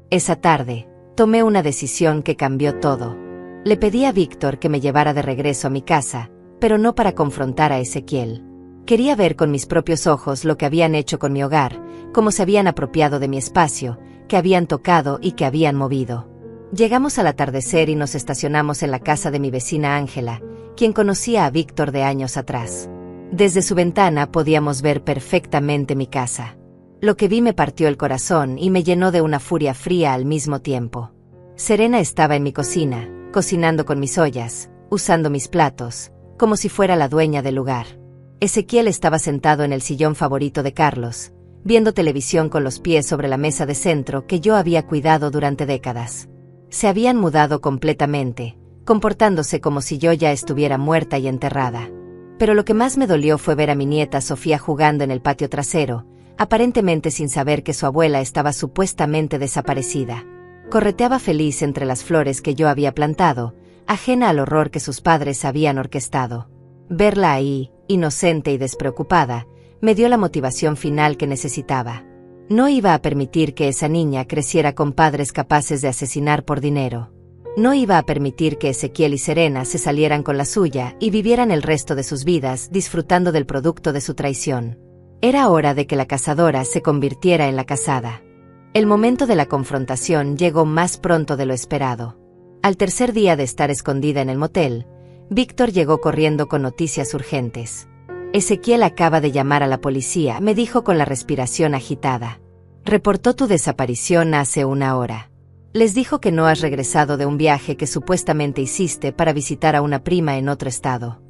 Esa tarde, tomé una decisión que cambió todo. Le pedí a Víctor que me llevara de regreso a mi casa, pero no para confrontar a Ezequiel. Quería ver con mis propios ojos lo que habían hecho con mi hogar, cómo se habían apropiado de mi espacio, que habían tocado y que habían movido. Llegamos al atardecer y nos estacionamos en la casa de mi vecina Ángela, quien conocía a Víctor de años atrás. Desde su ventana podíamos ver perfectamente mi casa. Lo que vi me partió el corazón y me llenó de una furia fría al mismo tiempo. Serena estaba en mi cocina, cocinando con mis ollas, usando mis platos, como si fuera la dueña del lugar. Ezequiel estaba sentado en el sillón favorito de Carlos, viendo televisión con los pies sobre la mesa de centro que yo había cuidado durante décadas. Se habían mudado completamente, comportándose como si yo ya estuviera muerta y enterrada. Pero lo que más me dolió fue ver a mi nieta Sofía jugando en el patio trasero, aparentemente sin saber que su abuela estaba supuestamente desaparecida. Correteaba feliz entre las flores que yo había plantado, ajena al horror que sus padres habían orquestado. Verla ahí, inocente y despreocupada, me dio la motivación final que necesitaba. No iba a permitir que esa niña creciera con padres capaces de asesinar por dinero. No iba a permitir que Ezequiel y Serena se salieran con la suya y vivieran el resto de sus vidas disfrutando del producto de su traición. Era hora de que la cazadora se convirtiera en la cazada. El momento de la confrontación llegó más pronto de lo esperado. Al tercer día de estar escondida en el motel, Víctor llegó corriendo con noticias urgentes. «Ezequiel acaba de llamar a la policía», me dijo con la respiración agitada. «Reportó tu desaparición hace una hora. Les dijo que no has regresado de un viaje que supuestamente hiciste para visitar a una prima en otro estado».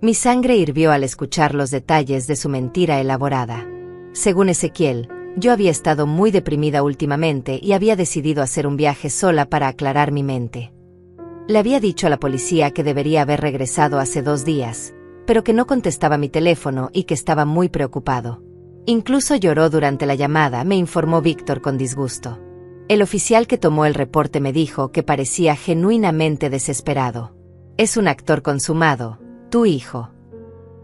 Mi sangre hirvió al escuchar los detalles de su mentira elaborada. Según Ezequiel, yo había estado muy deprimida últimamente y había decidido hacer un viaje sola para aclarar mi mente. Le había dicho a la policía que debería haber regresado hace 2 días, pero que no contestaba mi teléfono y que estaba muy preocupado. Incluso lloró durante la llamada, me informó Víctor con disgusto. El oficial que tomó el reporte me dijo que parecía genuinamente desesperado. «Es un actor consumado, tu hijo».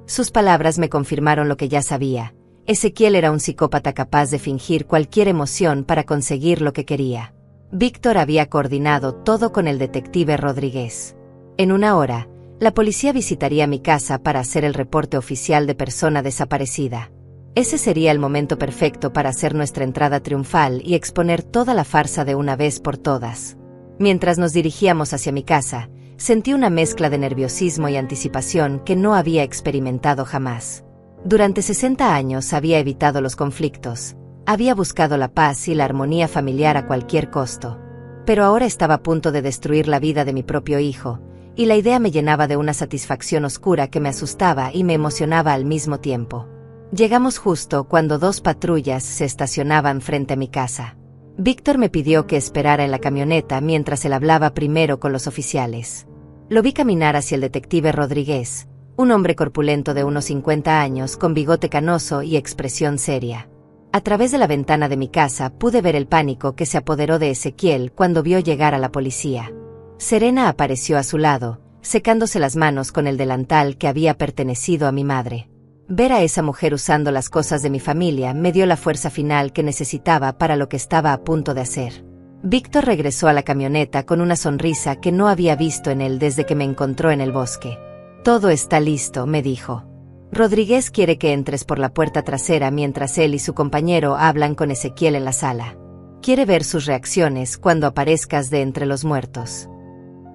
Sus palabras me confirmaron lo que ya sabía. Ezequiel era un psicópata capaz de fingir cualquier emoción para conseguir lo que quería. Víctor había coordinado todo con el detective Rodríguez. En una hora, la policía visitaría mi casa para hacer el reporte oficial de persona desaparecida. Ese sería el momento perfecto para hacer nuestra entrada triunfal y exponer toda la farsa de una vez por todas. Mientras nos dirigíamos hacia mi casa, sentí una mezcla de nerviosismo y anticipación que no había experimentado jamás. Durante 60 años había evitado los conflictos, había buscado la paz y la armonía familiar a cualquier costo. Pero ahora estaba a punto de destruir la vida de mi propio hijo, y la idea me llenaba de una satisfacción oscura que me asustaba y me emocionaba al mismo tiempo. Llegamos justo cuando 2 patrullas se estacionaban frente a mi casa. Víctor me pidió que esperara en la camioneta mientras él hablaba primero con los oficiales. Lo vi caminar hacia el detective Rodríguez, un hombre corpulento de unos 50 años con bigote canoso y expresión seria. A través de la ventana de mi casa pude ver el pánico que se apoderó de Ezequiel cuando vio llegar a la policía. Serena apareció a su lado, secándose las manos con el delantal que había pertenecido a mi madre. Ver a esa mujer usando las cosas de mi familia me dio la fuerza final que necesitaba para lo que estaba a punto de hacer. Víctor regresó a la camioneta con una sonrisa que no había visto en él desde que me encontró en el bosque. «Todo está listo», me dijo. «Rodríguez quiere que entres por la puerta trasera mientras él y su compañero hablan con Ezequiel en la sala. Quiere ver sus reacciones cuando aparezcas de entre los muertos».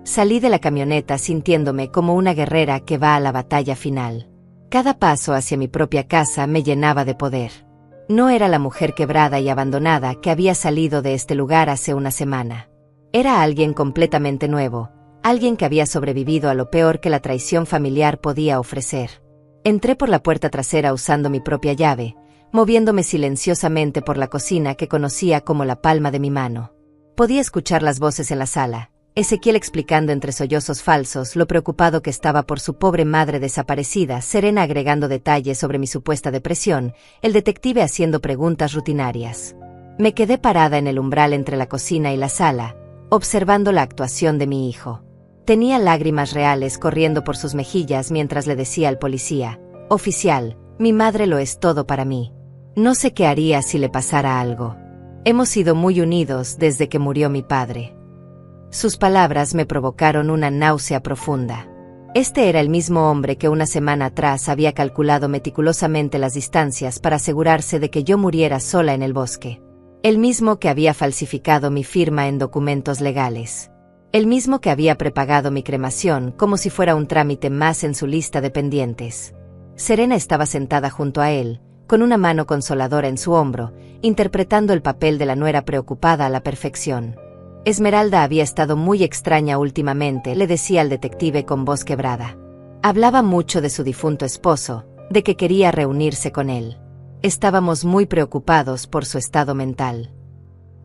Salí de la camioneta sintiéndome como una guerrera que va a la batalla final. Cada paso hacia mi propia casa me llenaba de poder. No era la mujer quebrada y abandonada que había salido de este lugar hace una semana. Era alguien completamente nuevo, alguien que había sobrevivido a lo peor que la traición familiar podía ofrecer. Entré por la puerta trasera usando mi propia llave, moviéndome silenciosamente por la cocina que conocía como la palma de mi mano. Podía escuchar las voces en la sala, Ezequiel explicando entre sollozos falsos lo preocupado que estaba por su pobre madre desaparecida, Serena agregando detalles sobre mi supuesta depresión, el detective haciendo preguntas rutinarias. Me quedé parada en el umbral entre la cocina y la sala, observando la actuación de mi hijo. Tenía lágrimas reales corriendo por sus mejillas mientras le decía al policía: «Oficial, mi madre lo es todo para mí. No sé qué haría si le pasara algo. Hemos sido muy unidos desde que murió mi padre». Sus palabras me provocaron una náusea profunda. Este era el mismo hombre que una semana atrás había calculado meticulosamente las distancias para asegurarse de que yo muriera sola en el bosque. El mismo que había falsificado mi firma en documentos legales. El mismo que había prepagado mi cremación como si fuera un trámite más en su lista de pendientes. Serena estaba sentada junto a él, con una mano consoladora en su hombro, interpretando el papel de la nuera preocupada a la perfección. Esmeralda había estado muy extraña últimamente, le decía al detective con voz quebrada. Hablaba mucho de su difunto esposo, de que quería reunirse con él. Estábamos muy preocupados por su estado mental.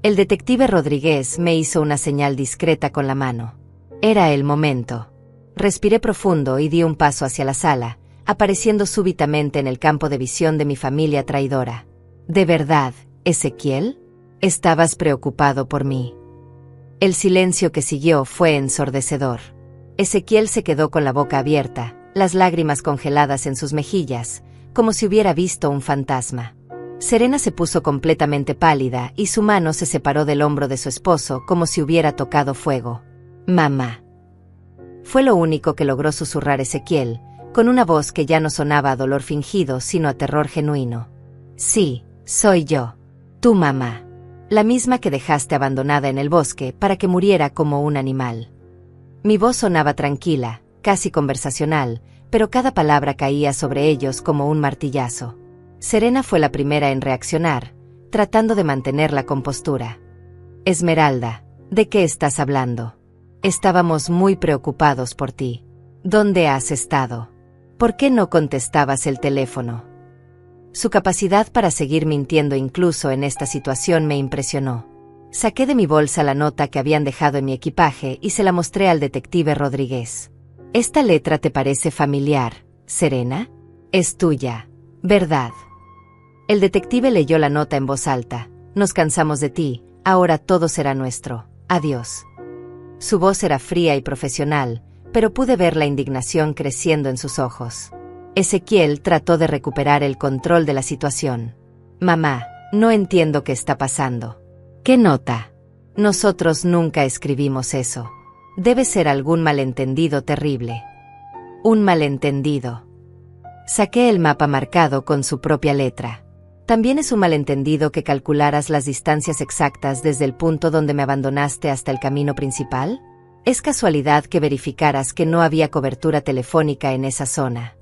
El detective Rodríguez me hizo una señal discreta con la mano. Era el momento. Respiré profundo y di un paso hacia la sala, apareciendo súbitamente en el campo de visión de mi familia traidora. ¿De verdad, Ezequiel? ¿Estabas preocupado por mí? El silencio que siguió fue ensordecedor. Ezequiel se quedó con la boca abierta, las lágrimas congeladas en sus mejillas, como si hubiera visto un fantasma. Serena se puso completamente pálida y su mano se separó del hombro de su esposo como si hubiera tocado fuego. «Mamá». Fue lo único que logró susurrar Ezequiel, con una voz que ya no sonaba a dolor fingido sino a terror genuino. «Sí, soy yo. Tu mamá. La misma que dejaste abandonada en el bosque para que muriera como un animal». Mi voz sonaba tranquila, casi conversacional, pero cada palabra caía sobre ellos como un martillazo. Serena fue la primera en reaccionar, tratando de mantener la compostura. «Esmeralda, ¿de qué estás hablando? Estábamos muy preocupados por ti. ¿Dónde has estado? ¿Por qué no contestabas el teléfono?» Su capacidad para seguir mintiendo incluso en esta situación me impresionó. Saqué de mi bolsa la nota que habían dejado en mi equipaje y se la mostré al detective Rodríguez. «¿Esta letra te parece familiar, Serena? Es tuya, ¿verdad?» El detective leyó la nota en voz alta. «Nos cansamos de ti, ahora todo será nuestro. Adiós». Su voz era fría y profesional, pero pude ver la indignación creciendo en sus ojos. Ezequiel trató de recuperar el control de la situación. Mamá, no entiendo qué está pasando. ¿Qué nota? Nosotros nunca escribimos eso. Debe ser algún malentendido terrible. Un malentendido. Saqué el mapa marcado con su propia letra. ¿También es un malentendido que calcularas las distancias exactas desde el punto donde me abandonaste hasta el camino principal? ¿Es casualidad que verificaras que no había cobertura telefónica en esa zona?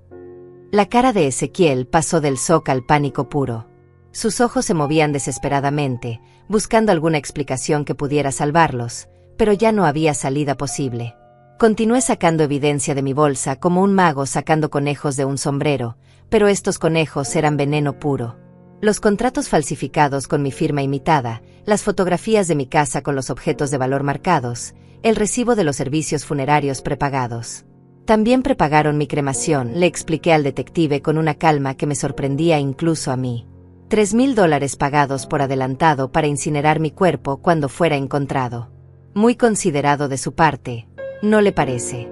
La cara de Ezequiel pasó del shock al pánico puro. Sus ojos se movían desesperadamente, buscando alguna explicación que pudiera salvarlos, pero ya no había salida posible. Continué sacando evidencia de mi bolsa como un mago sacando conejos de un sombrero, pero estos conejos eran veneno puro. Los contratos falsificados con mi firma imitada, las fotografías de mi casa con los objetos de valor marcados, el recibo de los servicios funerarios prepagados. También prepagaron mi cremación, le expliqué al detective con una calma que me sorprendía incluso a mí. $3,000 pagados por adelantado para incinerar mi cuerpo cuando fuera encontrado. Muy considerado de su parte, ¿no le parece?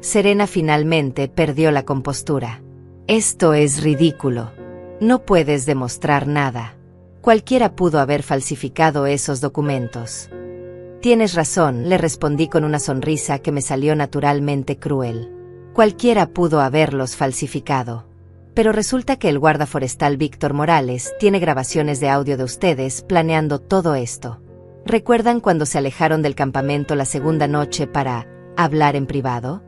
Serena finalmente perdió la compostura. Esto es ridículo. No puedes demostrar nada. Cualquiera pudo haber falsificado esos documentos. Tienes razón, le respondí con una sonrisa que me salió naturalmente cruel. Cualquiera pudo haberlos falsificado. Pero resulta que el guarda forestal Víctor Morales tiene grabaciones de audio de ustedes planeando todo esto. ¿Recuerdan cuando se alejaron del campamento la segunda noche para hablar en privado?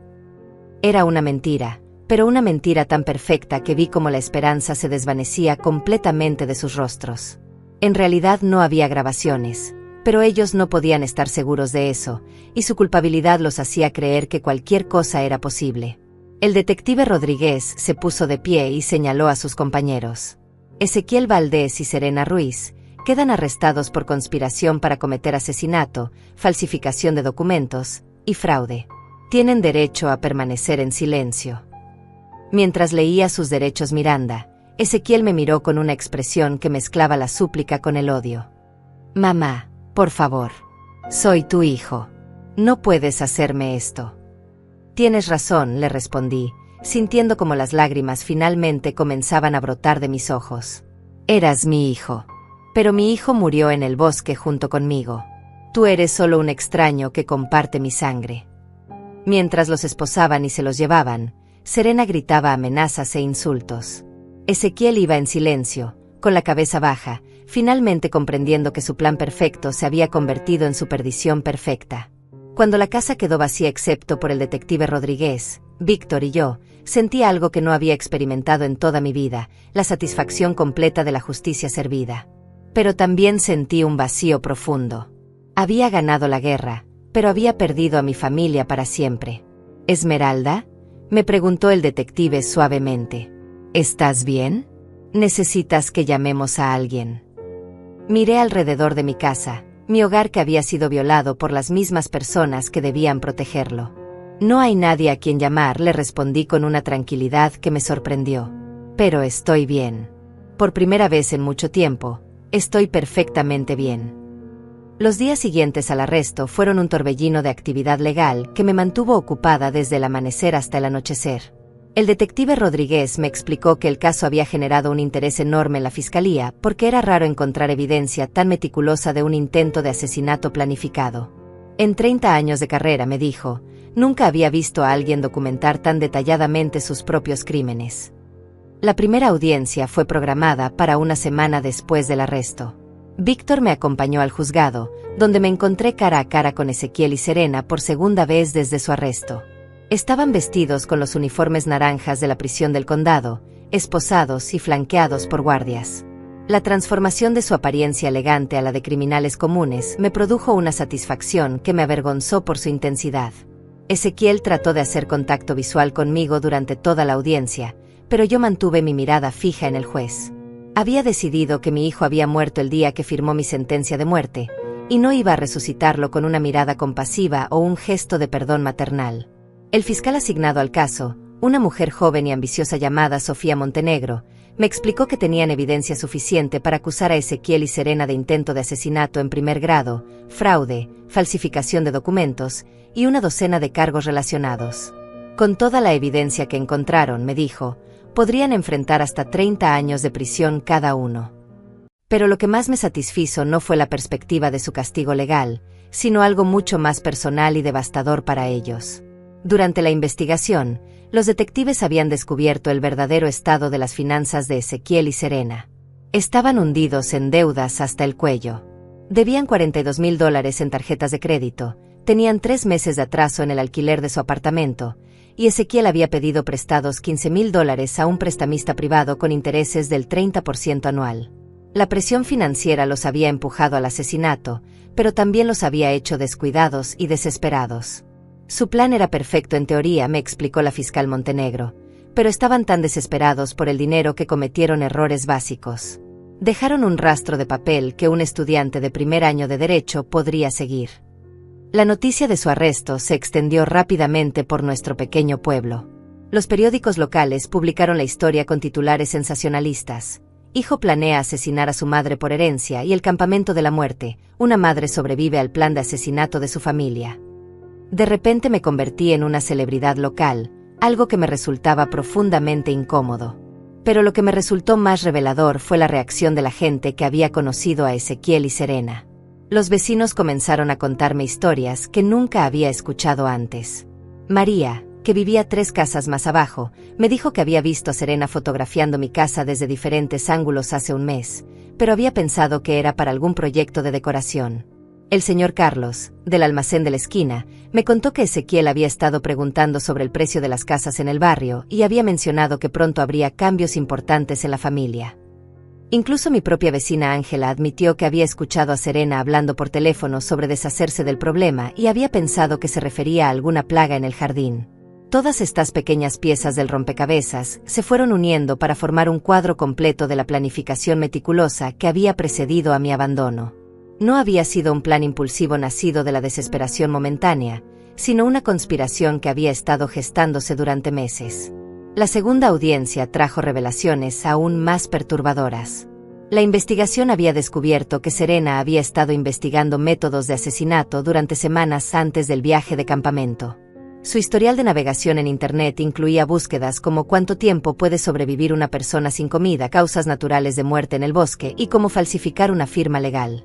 Era una mentira, pero una mentira tan perfecta que vi como la esperanza se desvanecía completamente de sus rostros. En realidad no había grabaciones, pero ellos no podían estar seguros de eso, y su culpabilidad los hacía creer que cualquier cosa era posible. El detective Rodríguez se puso de pie y señaló a sus compañeros. Ezequiel Valdés y Serena Ruiz quedan arrestados por conspiración para cometer asesinato, falsificación de documentos y fraude. Tienen derecho a permanecer en silencio. Mientras leía sus derechos Miranda, Ezequiel me miró con una expresión que mezclaba la súplica con el odio. Mamá, por favor. Soy tu hijo. No puedes hacerme esto. Tienes razón, le respondí, sintiendo como las lágrimas finalmente comenzaban a brotar de mis ojos. Eras mi hijo. Pero mi hijo murió en el bosque junto conmigo. Tú eres solo un extraño que comparte mi sangre. Mientras los esposaban y se los llevaban, Serena gritaba amenazas e insultos. Ezequiel iba en silencio, con la cabeza baja, finalmente comprendiendo que su plan perfecto se había convertido en su perdición perfecta. Cuando la casa quedó vacía excepto por el detective Rodríguez, Víctor y yo, sentí algo que no había experimentado en toda mi vida, la satisfacción completa de la justicia servida. Pero también sentí un vacío profundo. Había ganado la guerra, pero había perdido a mi familia para siempre. ¿Esmeralda?, me preguntó el detective suavemente. ¿Estás bien? ¿Necesitas que llamemos a alguien? Miré alrededor de mi casa, mi hogar que había sido violado por las mismas personas que debían protegerlo. No hay nadie a quien llamar, le respondí con una tranquilidad que me sorprendió. Pero estoy bien. Por primera vez en mucho tiempo, estoy perfectamente bien. Los días siguientes al arresto fueron un torbellino de actividad legal que me mantuvo ocupada desde el amanecer hasta el anochecer. El detective Rodríguez me explicó que el caso había generado un interés enorme en la fiscalía porque era raro encontrar evidencia tan meticulosa de un intento de asesinato planificado. En 30 años de carrera, me dijo, nunca había visto a alguien documentar tan detalladamente sus propios crímenes. La primera audiencia fue programada para una semana después del arresto. Víctor me acompañó al juzgado, donde me encontré cara a cara con Ezequiel y Serena por segunda vez desde su arresto. Estaban vestidos con los uniformes naranjas de la prisión del condado, esposados y flanqueados por guardias. La transformación de su apariencia elegante a la de criminales comunes me produjo una satisfacción que me avergonzó por su intensidad. Ezequiel trató de hacer contacto visual conmigo durante toda la audiencia, pero yo mantuve mi mirada fija en el juez. Había decidido que mi hijo había muerto el día que firmó mi sentencia de muerte, y no iba a resucitarlo con una mirada compasiva o un gesto de perdón maternal. El fiscal asignado al caso, una mujer joven y ambiciosa llamada Sofía Montenegro, me explicó que tenían evidencia suficiente para acusar a Ezequiel y Serena de intento de asesinato en primer grado, fraude, falsificación de documentos y una docena de cargos relacionados. Con toda la evidencia que encontraron, me dijo, podrían enfrentar hasta 30 años de prisión cada uno. Pero lo que más me satisfizo no fue la perspectiva de su castigo legal, sino algo mucho más personal y devastador para ellos. Durante la investigación, los detectives habían descubierto el verdadero estado de las finanzas de Ezequiel y Serena. Estaban hundidos en deudas hasta el cuello. Debían $42,000 en tarjetas de crédito, tenían 3 meses de atraso en el alquiler de su apartamento, y Ezequiel había pedido prestados $15,000 a un prestamista privado con intereses del 30% anual. La presión financiera los había empujado al asesinato, pero también los había hecho descuidados y desesperados. Su plan era perfecto en teoría, me explicó la fiscal Montenegro, pero estaban tan desesperados por el dinero que cometieron errores básicos. Dejaron un rastro de papel que un estudiante de primer año de Derecho podría seguir. La noticia de su arresto se extendió rápidamente por nuestro pequeño pueblo. Los periódicos locales publicaron la historia con titulares sensacionalistas. Hijo planea asesinar a su madre por herencia y el campamento de la muerte. Una madre sobrevive al plan de asesinato de su familia. De repente me convertí en una celebridad local, algo que me resultaba profundamente incómodo. Pero lo que me resultó más revelador fue la reacción de la gente que había conocido a Ezequiel y Serena. Los vecinos comenzaron a contarme historias que nunca había escuchado antes. María, que vivía 3 casas más abajo, me dijo que había visto a Serena fotografiando mi casa desde diferentes ángulos hace un mes, pero había pensado que era para algún proyecto de decoración. El señor Carlos, del almacén de la esquina, me contó que Ezequiel había estado preguntando sobre el precio de las casas en el barrio y había mencionado que pronto habría cambios importantes en la familia. Incluso mi propia vecina Ángela admitió que había escuchado a Serena hablando por teléfono sobre deshacerse del problema y había pensado que se refería a alguna plaga en el jardín. Todas estas pequeñas piezas del rompecabezas se fueron uniendo para formar un cuadro completo de la planificación meticulosa que había precedido a mi abandono. No había sido un plan impulsivo nacido de la desesperación momentánea, sino una conspiración que había estado gestándose durante meses. La segunda audiencia trajo revelaciones aún más perturbadoras. La investigación había descubierto que Serena había estado investigando métodos de asesinato durante semanas antes del viaje de campamento. Su historial de navegación en Internet incluía búsquedas como cuánto tiempo puede sobrevivir una persona sin comida, causas naturales de muerte en el bosque y cómo falsificar una firma legal.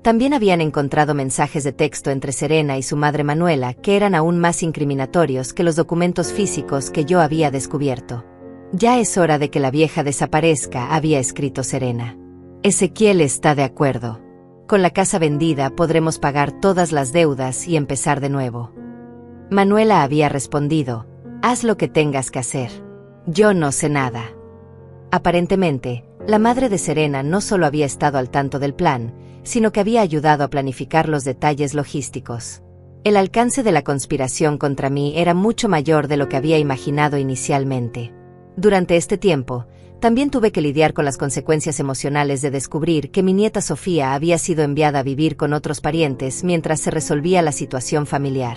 También habían encontrado mensajes de texto entre Serena y su madre Manuela que eran aún más incriminatorios que los documentos físicos que yo había descubierto. Ya es hora de que la vieja desaparezca, había escrito Serena. Ezequiel está de acuerdo. Con la casa vendida podremos pagar todas las deudas y empezar de nuevo. Manuela había respondido, haz lo que tengas que hacer. Yo no sé nada. Aparentemente, la madre de Serena no solo había estado al tanto del plan, sino que había ayudado a planificar los detalles logísticos. El alcance de la conspiración contra mí era mucho mayor de lo que había imaginado inicialmente. Durante este tiempo, también tuve que lidiar con las consecuencias emocionales de descubrir que mi nieta Sofía había sido enviada a vivir con otros parientes mientras se resolvía la situación familiar.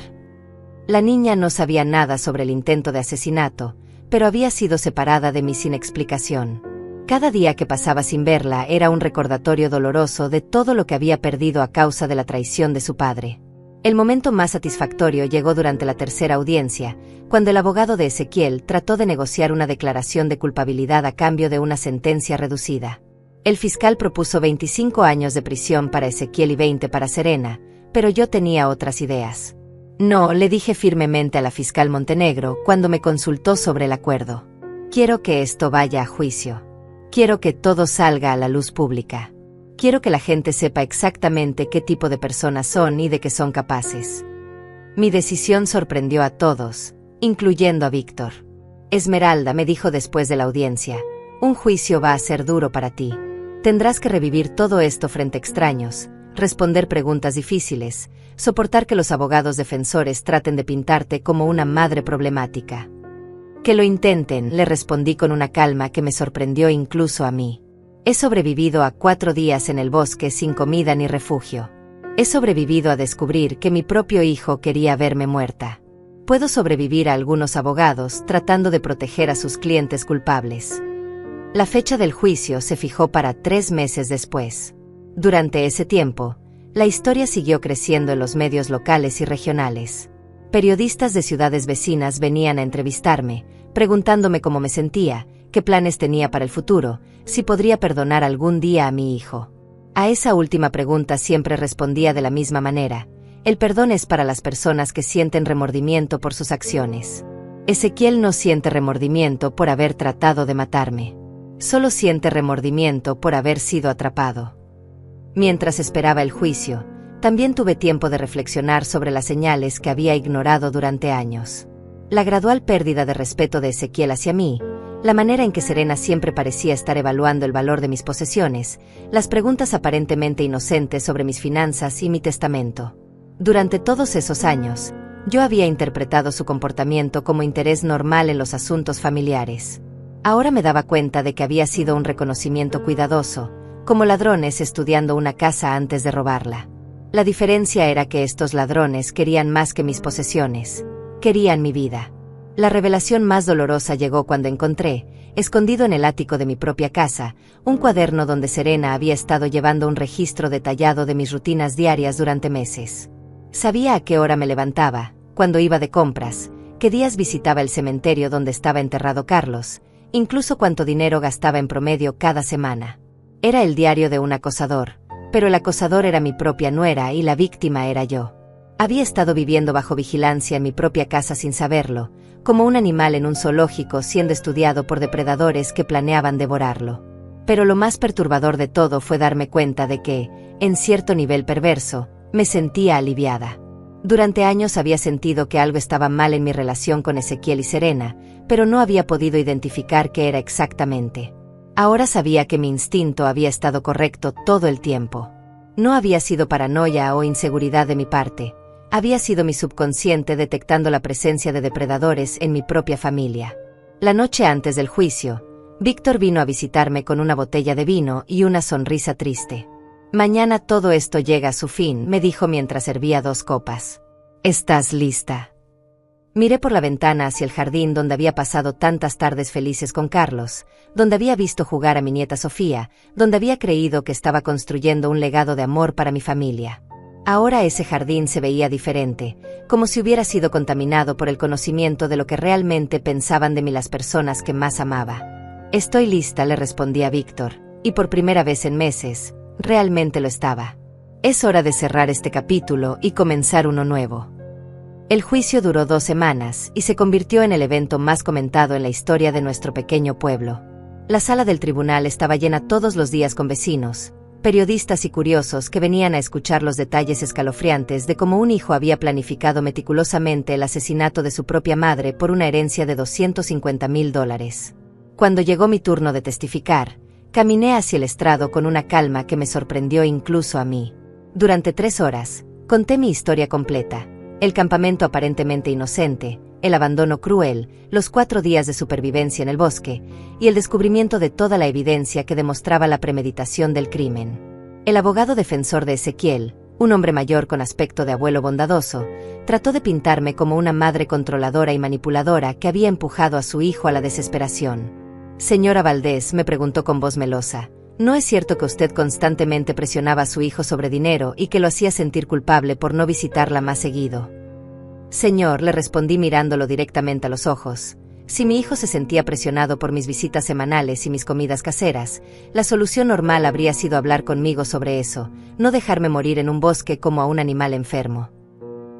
La niña no sabía nada sobre el intento de asesinato, pero había sido separada de mí sin explicación. Cada día que pasaba sin verla era un recordatorio doloroso de todo lo que había perdido a causa de la traición de su padre. El momento más satisfactorio llegó durante la tercera audiencia, cuando el abogado de Ezequiel trató de negociar una declaración de culpabilidad a cambio de una sentencia reducida. El fiscal propuso 25 años de prisión para Ezequiel y 20 para Serena, pero yo tenía otras ideas. No, le dije firmemente a la fiscal Montenegro cuando me consultó sobre el acuerdo. Quiero que esto vaya a juicio. Quiero que todo salga a la luz pública. Quiero que la gente sepa exactamente qué tipo de personas son y de qué son capaces. Mi decisión sorprendió a todos, incluyendo a Víctor. Esmeralda, me dijo después de la audiencia, un juicio va a ser duro para ti. Tendrás que revivir todo esto frente a extraños, responder preguntas difíciles, soportar que los abogados defensores traten de pintarte como una madre problemática. Que lo intenten, le respondí con una calma que me sorprendió incluso a mí. He sobrevivido a 4 días en el bosque sin comida ni refugio. He sobrevivido a descubrir que mi propio hijo quería verme muerta. Puedo sobrevivir a algunos abogados tratando de proteger a sus clientes culpables. La fecha del juicio se fijó para 3 meses después. Durante ese tiempo, la historia siguió creciendo en los medios locales y regionales. Periodistas de ciudades vecinas venían a entrevistarme, preguntándome cómo me sentía, qué planes tenía para el futuro, si podría perdonar algún día a mi hijo. A esa última pregunta siempre respondía de la misma manera: el perdón es para las personas que sienten remordimiento por sus acciones. Ezequiel no siente remordimiento por haber tratado de matarme. Solo siente remordimiento por haber sido atrapado. Mientras esperaba el juicio, también tuve tiempo de reflexionar sobre las señales que había ignorado durante años. La gradual pérdida de respeto de Ezequiel hacia mí, la manera en que Serena siempre parecía estar evaluando el valor de mis posesiones, las preguntas aparentemente inocentes sobre mis finanzas y mi testamento. Durante todos esos años, yo había interpretado su comportamiento como interés normal en los asuntos familiares. Ahora me daba cuenta de que había sido un reconocimiento cuidadoso, como ladrones estudiando una casa antes de robarla. La diferencia era que estos ladrones querían más que mis posesiones, querían mi vida. La revelación más dolorosa llegó cuando encontré, escondido en el ático de mi propia casa, un cuaderno donde Serena había estado llevando un registro detallado de mis rutinas diarias durante meses. Sabía a qué hora me levantaba, cuando iba de compras, qué días visitaba el cementerio donde estaba enterrado Carlos, incluso cuánto dinero gastaba en promedio cada semana. Era el diario de un acosador, pero el acosador era mi propia nuera y la víctima era yo. Había estado viviendo bajo vigilancia en mi propia casa sin saberlo, como un animal en un zoológico siendo estudiado por depredadores que planeaban devorarlo. Pero lo más perturbador de todo fue darme cuenta de que, en cierto nivel perverso, me sentía aliviada. Durante años había sentido que algo estaba mal en mi relación con Ezequiel y Serena, pero no había podido identificar qué era exactamente. Ahora sabía que mi instinto había estado correcto todo el tiempo. No había sido paranoia o inseguridad de mi parte. Había sido mi subconsciente detectando la presencia de depredadores en mi propia familia. La noche antes del juicio, Víctor vino a visitarme con una botella de vino y una sonrisa triste. «Mañana todo esto llega a su fin», me dijo mientras servía 2 copas. «¿Estás lista?» Miré por la ventana hacia el jardín donde había pasado tantas tardes felices con Carlos, donde había visto jugar a mi nieta Sofía, donde había creído que estaba construyendo un legado de amor para mi familia. Ahora ese jardín se veía diferente, como si hubiera sido contaminado por el conocimiento de lo que realmente pensaban de mí las personas que más amaba. «Estoy lista», le respondí a Víctor, y por primera vez en meses, realmente lo estaba. Es hora de cerrar este capítulo y comenzar uno nuevo. El juicio duró 2 semanas y se convirtió en el evento más comentado en la historia de nuestro pequeño pueblo. La sala del tribunal estaba llena todos los días con vecinos, periodistas y curiosos que venían a escuchar los detalles escalofriantes de cómo un hijo había planificado meticulosamente el asesinato de su propia madre por una herencia de $250,000. Cuando llegó mi turno de testificar, caminé hacia el estrado con una calma que me sorprendió incluso a mí. Durante 3 horas, conté mi historia completa: el campamento aparentemente inocente, el abandono cruel, los 4 días de supervivencia en el bosque, y el descubrimiento de toda la evidencia que demostraba la premeditación del crimen. El abogado defensor de Ezequiel, un hombre mayor con aspecto de abuelo bondadoso, trató de pintarme como una madre controladora y manipuladora que había empujado a su hijo a la desesperación. «Señora Valdés», me preguntó con voz melosa, ¿no es cierto que usted constantemente presionaba a su hijo sobre dinero y que lo hacía sentir culpable por no visitarla más seguido? «Señor», le respondí mirándolo directamente a los ojos, si mi hijo se sentía presionado por mis visitas semanales y mis comidas caseras, la solución normal habría sido hablar conmigo sobre eso, no dejarme morir en un bosque como a un animal enfermo.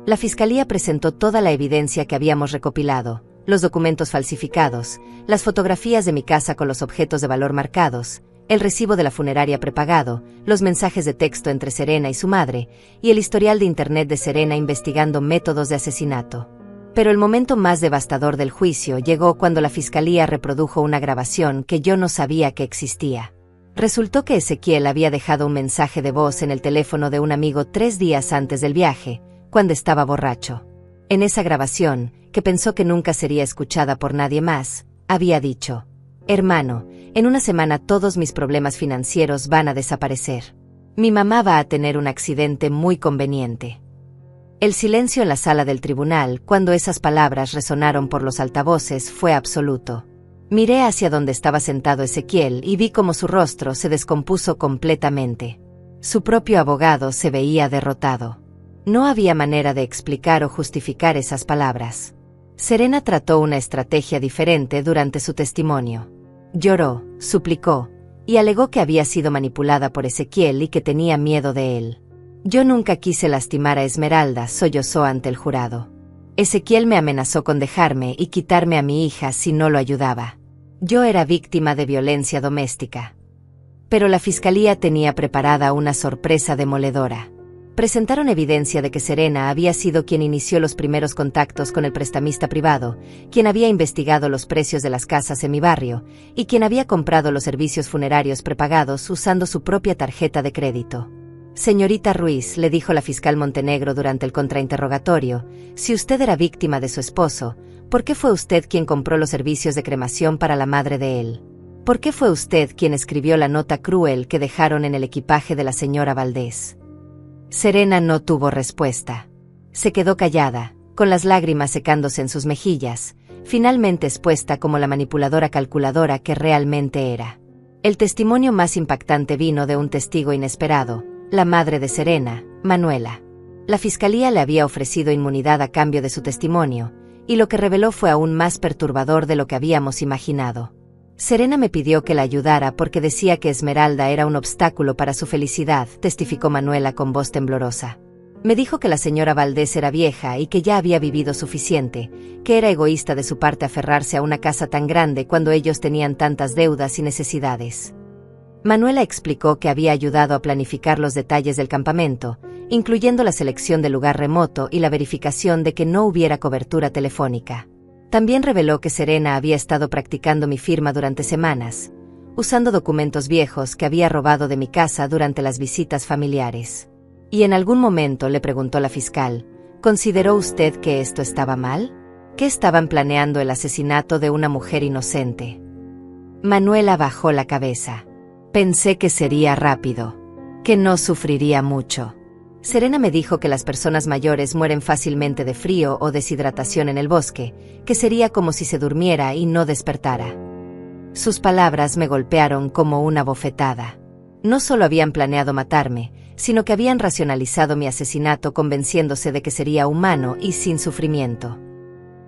La fiscalía presentó toda la evidencia que habíamos recopilado: los documentos falsificados, las fotografías de mi casa con los objetos de valor marcados, el recibo de la funeraria prepagado, los mensajes de texto entre Serena y su madre, y el historial de internet de Serena investigando métodos de asesinato. Pero el momento más devastador del juicio llegó cuando la fiscalía reprodujo una grabación que yo no sabía que existía. Resultó que Ezequiel había dejado un mensaje de voz en el teléfono de un amigo 3 días antes del viaje, cuando estaba borracho. En esa grabación, que pensó que nunca sería escuchada por nadie más, había dicho: «Hermano, en una semana todos mis problemas financieros van a desaparecer. Mi mamá va a tener un accidente muy conveniente». El silencio en la sala del tribunal cuando esas palabras resonaron por los altavoces fue absoluto. Miré hacia donde estaba sentado Ezequiel y vi cómo su rostro se descompuso completamente. Su propio abogado se veía derrotado. No había manera de explicar o justificar esas palabras. Serena trató una estrategia diferente durante su testimonio. Lloró, suplicó, y alegó que había sido manipulada por Ezequiel y que tenía miedo de él. Yo nunca quise lastimar a Esmeralda, sollozó ante el jurado. Ezequiel me amenazó con dejarme y quitarme a mi hija si no lo ayudaba. Yo era víctima de violencia doméstica. Pero la fiscalía tenía preparada una sorpresa demoledora. Presentaron evidencia de que Serena había sido quien inició los primeros contactos con el prestamista privado, quien había investigado los precios de las casas en mi barrio, y quien había comprado los servicios funerarios prepagados usando su propia tarjeta de crédito. Señorita Ruiz, le dijo la fiscal Montenegro durante el contrainterrogatorio, si usted era víctima de su esposo, ¿por qué fue usted quien compró los servicios de cremación para la madre de él? ¿Por qué fue usted quien escribió la nota cruel que dejaron en el equipaje de la señora Valdés? Serena no tuvo respuesta. Se quedó callada, con las lágrimas secándose en sus mejillas, finalmente expuesta como la manipuladora calculadora que realmente era. El testimonio más impactante vino de un testigo inesperado, la madre de Serena, Manuela. La fiscalía le había ofrecido inmunidad a cambio de su testimonio, y lo que reveló fue aún más perturbador de lo que habíamos imaginado. Serena me pidió que la ayudara porque decía que Esmeralda era un obstáculo para su felicidad, testificó Manuela con voz temblorosa. Me dijo que la señora Valdés era vieja y que ya había vivido suficiente, que era egoísta de su parte aferrarse a una casa tan grande cuando ellos tenían tantas deudas y necesidades. Manuela explicó que había ayudado a planificar los detalles del campamento, incluyendo la selección del lugar remoto y la verificación de que no hubiera cobertura telefónica. También reveló que Serena había estado practicando mi firma durante semanas, usando documentos viejos que había robado de mi casa durante las visitas familiares. Y en algún momento le preguntó la fiscal, ¿consideró usted que esto estaba mal? ¿Que estaban planeando el asesinato de una mujer inocente? Manuela bajó la cabeza. Pensé que sería rápido, que no sufriría mucho. Serena me dijo que las personas mayores mueren fácilmente de frío o deshidratación en el bosque, que sería como si se durmiera y no despertara. Sus palabras me golpearon como una bofetada. No solo habían planeado matarme, sino que habían racionalizado mi asesinato convenciéndose de que sería humano y sin sufrimiento.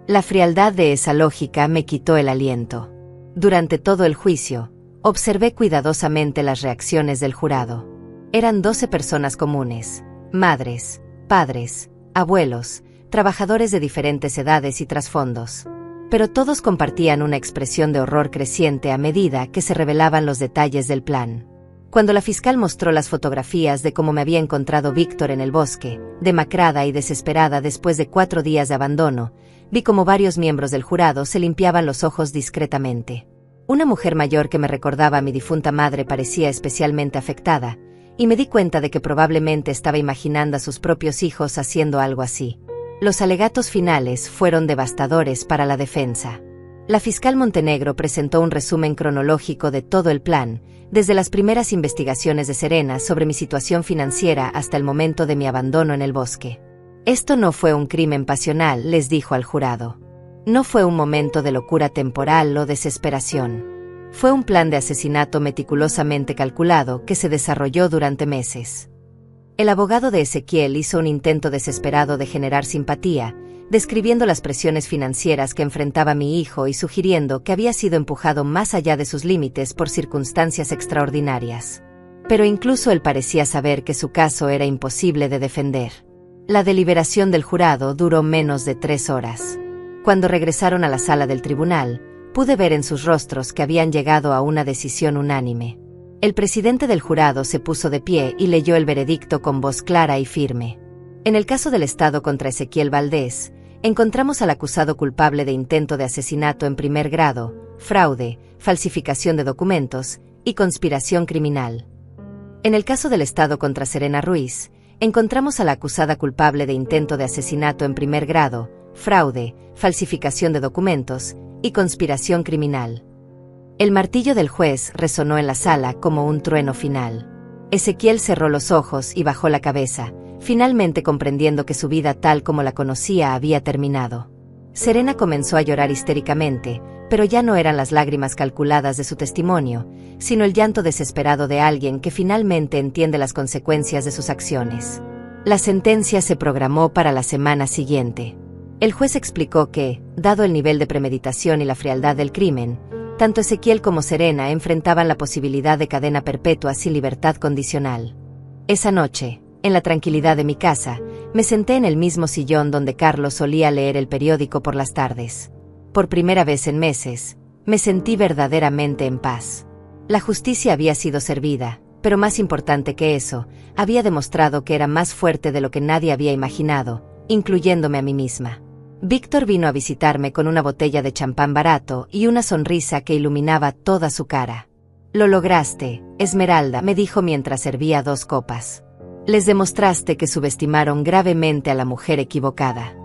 La frialdad de esa lógica me quitó el aliento. Durante todo el juicio, observé cuidadosamente las reacciones del jurado. Eran 12 personas comunes. Madres, padres, abuelos, trabajadores de diferentes edades y trasfondos. Pero todos compartían una expresión de horror creciente a medida que se revelaban los detalles del plan. Cuando la fiscal mostró las fotografías de cómo me había encontrado Víctor en el bosque, demacrada y desesperada después de 4 días de abandono, vi como varios miembros del jurado se limpiaban los ojos discretamente. Una mujer mayor que me recordaba a mi difunta madre parecía especialmente afectada, y me di cuenta de que probablemente estaba imaginando a sus propios hijos haciendo algo así. Los alegatos finales fueron devastadores para la defensa. La fiscal Montenegro presentó un resumen cronológico de todo el plan, desde las primeras investigaciones de Serena sobre mi situación financiera hasta el momento de mi abandono en el bosque. Esto no fue un crimen pasional, les dijo al jurado. No fue un momento de locura temporal o desesperación. Fue un plan de asesinato meticulosamente calculado que se desarrolló durante meses. El abogado de Ezequiel hizo un intento desesperado de generar simpatía, describiendo las presiones financieras que enfrentaba mi hijo y sugiriendo que había sido empujado más allá de sus límites por circunstancias extraordinarias. Pero incluso él parecía saber que su caso era imposible de defender. La deliberación del jurado duró menos de 3 horas. Cuando regresaron a la sala del tribunal, pude ver en sus rostros que habían llegado a una decisión unánime. El presidente del jurado se puso de pie y leyó el veredicto con voz clara y firme. En el caso del Estado contra Ezequiel Valdés, encontramos al acusado culpable de intento de asesinato en primer grado, fraude, falsificación de documentos y conspiración criminal. En el caso del Estado contra Serena Ruiz, encontramos a la acusada culpable de intento de asesinato en primer grado, fraude, falsificación de documentos y conspiración criminal. El martillo del juez resonó en la sala como un trueno final. Ezequiel cerró los ojos y bajó la cabeza, finalmente comprendiendo que su vida tal como la conocía había terminado. Serena comenzó a llorar histéricamente, pero ya no eran las lágrimas calculadas de su testimonio, sino el llanto desesperado de alguien que finalmente entiende las consecuencias de sus acciones. La sentencia se programó para la semana siguiente. El juez explicó que, dado el nivel de premeditación y la frialdad del crimen, tanto Ezequiel como Serena enfrentaban la posibilidad de cadena perpetua sin libertad condicional. Esa noche, en la tranquilidad de mi casa, me senté en el mismo sillón donde Carlos solía leer el periódico por las tardes. Por primera vez en meses, me sentí verdaderamente en paz. La justicia había sido servida, pero más importante que eso, había demostrado que era más fuerte de lo que nadie había imaginado, incluyéndome a mí misma. Víctor vino a visitarme con una botella de champán barato y una sonrisa que iluminaba toda su cara. «Lo lograste, Esmeralda», me dijo mientras servía 2 copas. «Les demostraste que subestimaron gravemente a la mujer equivocada».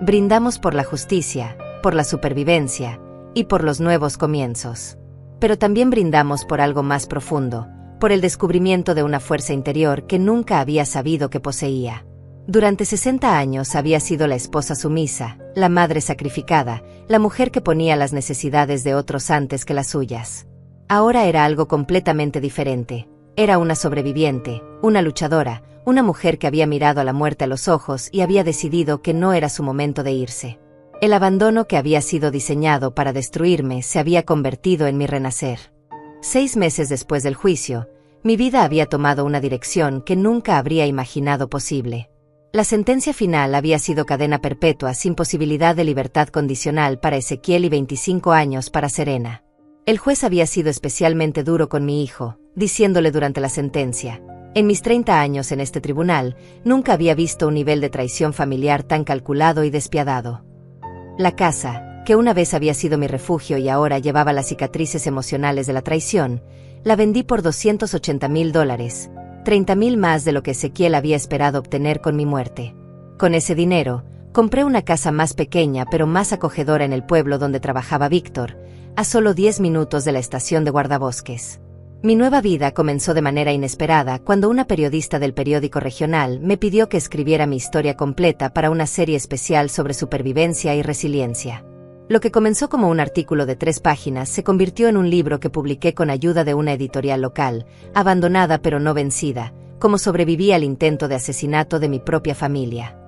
Brindamos por la justicia, por la supervivencia y por los nuevos comienzos. Pero también brindamos por algo más profundo, por el descubrimiento de una fuerza interior que nunca había sabido que poseía. Durante 60 años había sido la esposa sumisa, la madre sacrificada, la mujer que ponía las necesidades de otros antes que las suyas. Ahora era algo completamente diferente. Era una sobreviviente, una luchadora, una mujer que había mirado a la muerte a los ojos y había decidido que no era su momento de irse. El abandono que había sido diseñado para destruirme se había convertido en mi renacer. 6 meses después del juicio, mi vida había tomado una dirección que nunca habría imaginado posible. La sentencia final había sido cadena perpetua sin posibilidad de libertad condicional para Ezequiel y 25 años para Serena. El juez había sido especialmente duro con mi hijo, diciéndole durante la sentencia: «En mis 30 años en este tribunal, nunca había visto un nivel de traición familiar tan calculado y despiadado». La casa, que una vez había sido mi refugio y ahora llevaba las cicatrices emocionales de la traición, la vendí por $280,000, 30,000 más de lo que Ezequiel había esperado obtener con mi muerte. Con ese dinero, compré una casa más pequeña pero más acogedora en el pueblo donde trabajaba Víctor, a solo 10 minutos de la estación de guardabosques. Mi nueva vida comenzó de manera inesperada cuando una periodista del periódico regional me pidió que escribiera mi historia completa para una serie especial sobre supervivencia y resiliencia. Lo que comenzó como un artículo de 3 páginas se convirtió en un libro que publiqué con ayuda de una editorial local, abandonada pero no vencida, como sobreviví al intento de asesinato de mi propia familia.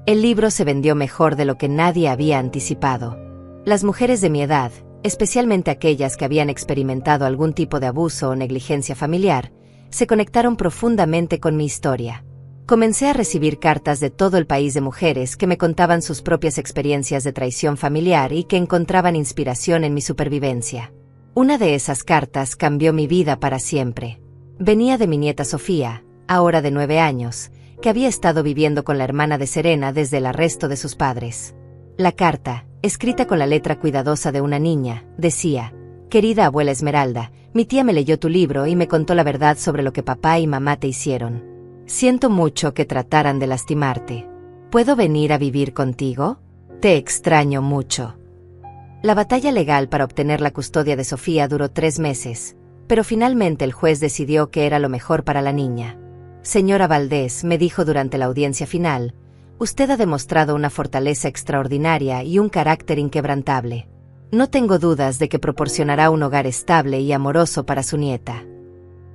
El libro se vendió mejor de lo que nadie había anticipado. Las mujeres de mi edad, especialmente aquellas que habían experimentado algún tipo de abuso o negligencia familiar, se conectaron profundamente con mi historia. Comencé a recibir cartas de todo el país de mujeres que me contaban sus propias experiencias de traición familiar y que encontraban inspiración en mi supervivencia. Una de esas cartas cambió mi vida para siempre. Venía de mi nieta Sofía, ahora de 9 años, que había estado viviendo con la hermana de Serena desde el arresto de sus padres. La carta, escrita con la letra cuidadosa de una niña, decía: «Querida abuela Esmeralda, mi tía me leyó tu libro y me contó la verdad sobre lo que papá y mamá te hicieron. Siento mucho que trataran de lastimarte. ¿Puedo venir a vivir contigo? Te extraño mucho». La batalla legal para obtener la custodia de Sofía duró 3 meses, pero finalmente el juez decidió que era lo mejor para la niña. «Señora Valdés», me dijo durante la audiencia final, «usted ha demostrado una fortaleza extraordinaria y un carácter inquebrantable. No tengo dudas de que proporcionará un hogar estable y amoroso para su nieta».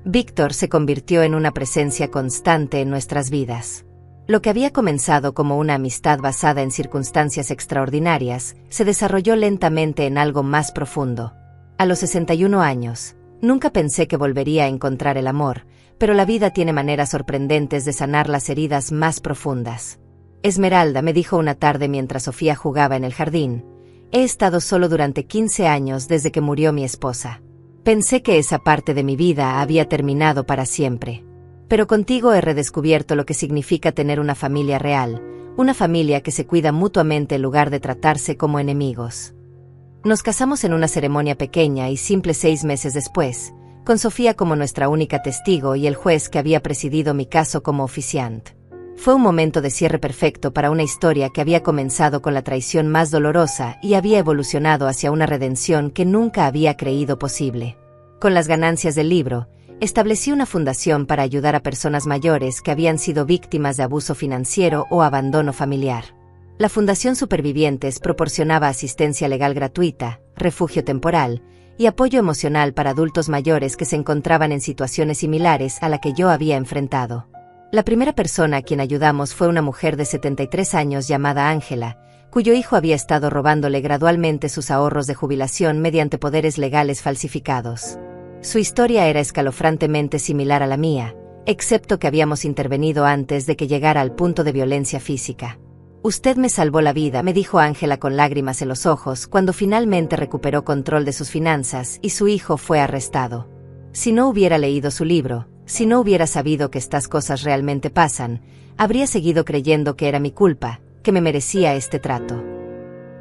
Víctor se convirtió en una presencia constante en nuestras vidas. Lo que había comenzado como una amistad basada en circunstancias extraordinarias, se desarrolló lentamente en algo más profundo. A los 61 años, nunca pensé que volvería a encontrar el amor, pero la vida tiene maneras sorprendentes de sanar las heridas más profundas. «Esmeralda», me dijo una tarde mientras Sofía jugaba en el jardín, «he estado solo durante 15 años desde que murió mi esposa. Pensé que esa parte de mi vida había terminado para siempre. Pero contigo he redescubierto lo que significa tener una familia real, una familia que se cuida mutuamente en lugar de tratarse como enemigos». Nos casamos en una ceremonia pequeña y simple 6 meses después, con Sofía como nuestra única testigo y el juez que había presidido mi caso como oficiante. Fue un momento de cierre perfecto para una historia que había comenzado con la traición más dolorosa y había evolucionado hacia una redención que nunca había creído posible. Con las ganancias del libro, establecí una fundación para ayudar a personas mayores que habían sido víctimas de abuso financiero o abandono familiar. La Fundación Supervivientes proporcionaba asistencia legal gratuita, refugio temporal y apoyo emocional para adultos mayores que se encontraban en situaciones similares a la que yo había enfrentado. La primera persona a quien ayudamos fue una mujer de 73 años llamada Ángela, cuyo hijo había estado robándole gradualmente sus ahorros de jubilación mediante poderes legales falsificados. Su historia era escalofriantemente similar a la mía, excepto que habíamos intervenido antes de que llegara al punto de violencia física. «Usted me salvó la vida», me dijo Ángela con lágrimas en los ojos cuando finalmente recuperó control de sus finanzas y su hijo fue arrestado. Si no hubiera leído su libro, si no hubiera sabido que estas cosas realmente pasan, habría seguido creyendo que era mi culpa, que me merecía este trato.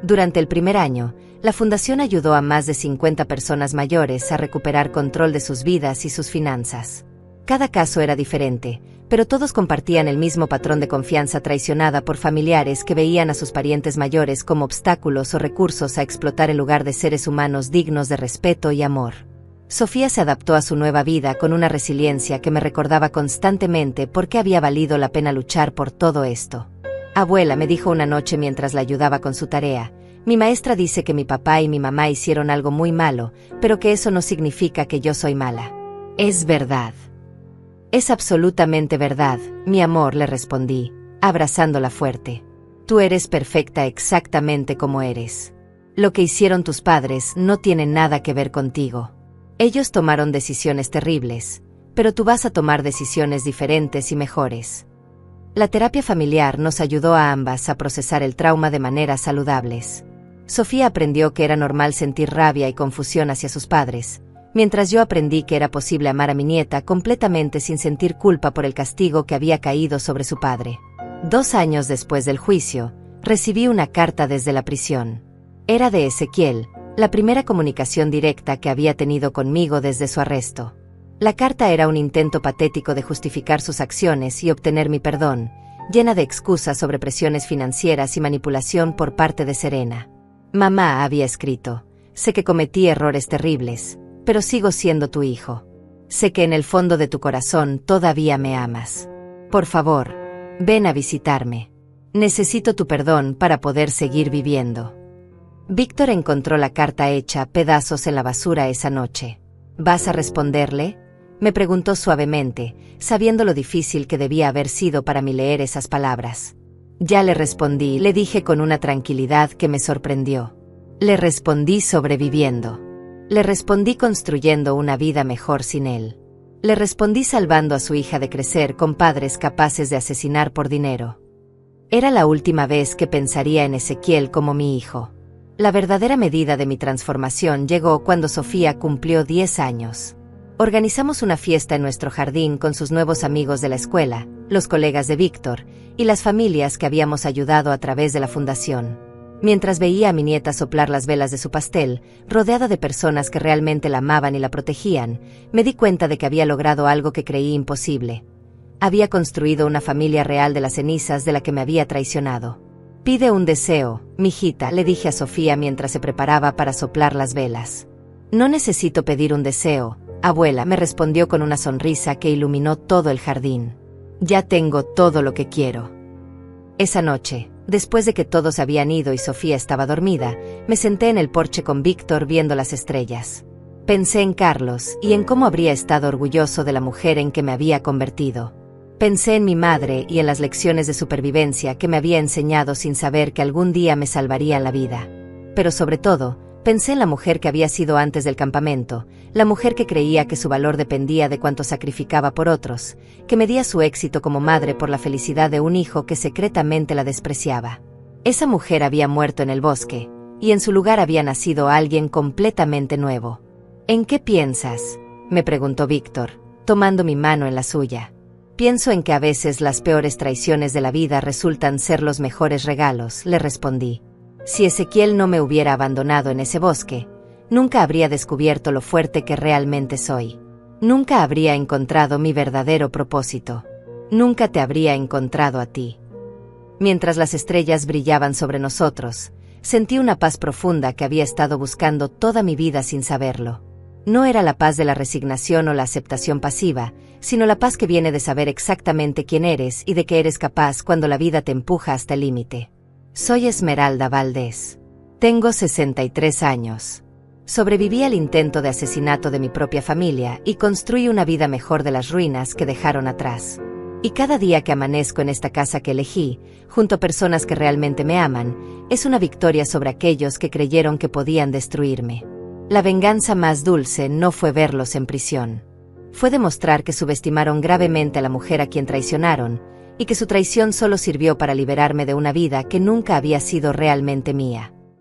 Durante el primer año, la fundación ayudó a más de 50 personas mayores a recuperar control de sus vidas y sus finanzas. Cada caso era diferente, pero todos compartían el mismo patrón de confianza traicionada por familiares que veían a sus parientes mayores como obstáculos o recursos a explotar en lugar de seres humanos dignos de respeto y amor. Sofía se adaptó a su nueva vida con una resiliencia que me recordaba constantemente por qué había valido la pena luchar por todo esto. «Abuela», me dijo una noche mientras la ayudaba con su tarea, «mi maestra dice que mi papá y mi mamá hicieron algo muy malo, pero que eso no significa que yo soy mala». «Es verdad». «Es absolutamente verdad, mi amor», le respondí, abrazándola fuerte. «Tú eres perfecta exactamente como eres. Lo que hicieron tus padres no tiene nada que ver contigo. Ellos tomaron decisiones terribles, pero tú vas a tomar decisiones diferentes y mejores». La terapia familiar nos ayudó a ambas a procesar el trauma de maneras saludables. Sofía aprendió que era normal sentir rabia y confusión hacia sus padres, mientras yo aprendí que era posible amar a mi nieta completamente sin sentir culpa por el castigo que había caído sobre su padre. 2 años después del juicio, recibí una carta desde la prisión. Era de Ezequiel, la primera comunicación directa que había tenido conmigo desde su arresto. La carta era un intento patético de justificar sus acciones y obtener mi perdón, llena de excusas sobre presiones financieras y manipulación por parte de Serena. «Mamá», había escrito, «sé que cometí errores terribles, pero sigo siendo tu hijo. Sé que en el fondo de tu corazón todavía me amas. Por favor, ven a visitarme. Necesito tu perdón para poder seguir viviendo». Víctor encontró la carta hecha pedazos en la basura esa noche. «¿Vas a responderle?», me preguntó suavemente, sabiendo lo difícil que debía haber sido para mí leer esas palabras. «Ya le respondí», le dije con una tranquilidad que me sorprendió. «Le respondí sobreviviendo. Le respondí construyendo una vida mejor sin él. Le respondí salvando a su hija de crecer con padres capaces de asesinar por dinero». Era la última vez que pensaría en Ezequiel como mi hijo. La verdadera medida de mi transformación llegó cuando Sofía cumplió 10 años. Organizamos una fiesta en nuestro jardín con sus nuevos amigos de la escuela, los colegas de Víctor, y las familias que habíamos ayudado a través de la fundación. Mientras veía a mi nieta soplar las velas de su pastel, rodeada de personas que realmente la amaban y la protegían, me di cuenta de que había logrado algo que creí imposible. Había construido una familia real de las cenizas de la que me había traicionado. «Pide un deseo, mijita», le dije a Sofía mientras se preparaba para soplar las velas. «No necesito pedir un deseo, abuela», me respondió con una sonrisa que iluminó todo el jardín. «Ya tengo todo lo que quiero». Esa noche, después de que todos habían ido y Sofía estaba dormida, me senté en el porche con Víctor viendo las estrellas. Pensé en Carlos y en cómo habría estado orgulloso de la mujer en que me había convertido. Pensé en mi madre y en las lecciones de supervivencia que me había enseñado sin saber que algún día me salvarían la vida. Pero sobre todo, pensé en la mujer que había sido antes del campamento, la mujer que creía que su valor dependía de cuánto sacrificaba por otros, que medía su éxito como madre por la felicidad de un hijo que secretamente la despreciaba. Esa mujer había muerto en el bosque, y en su lugar había nacido alguien completamente nuevo. «¿En qué piensas?», me preguntó Víctor, tomando mi mano en la suya. «Pienso en que a veces las peores traiciones de la vida resultan ser los mejores regalos», le respondí. «Si Ezequiel no me hubiera abandonado en ese bosque, nunca habría descubierto lo fuerte que realmente soy. Nunca habría encontrado mi verdadero propósito. Nunca te habría encontrado a ti». Mientras las estrellas brillaban sobre nosotros, sentí una paz profunda que había estado buscando toda mi vida sin saberlo. No era la paz de la resignación o la aceptación pasiva, sino la paz que viene de saber exactamente quién eres y de qué eres capaz cuando la vida te empuja hasta el límite. Soy Esmeralda Valdés. Tengo 63 años. Sobreviví al intento de asesinato de mi propia familia y construí una vida mejor de las ruinas que dejaron atrás. Y cada día que amanezco en esta casa que elegí, junto a personas que realmente me aman, es una victoria sobre aquellos que creyeron que podían destruirme. La venganza más dulce no fue verlos en prisión. Fue demostrar que subestimaron gravemente a la mujer a quien traicionaron, y que su traición solo sirvió para liberarme de una vida que nunca había sido realmente mía.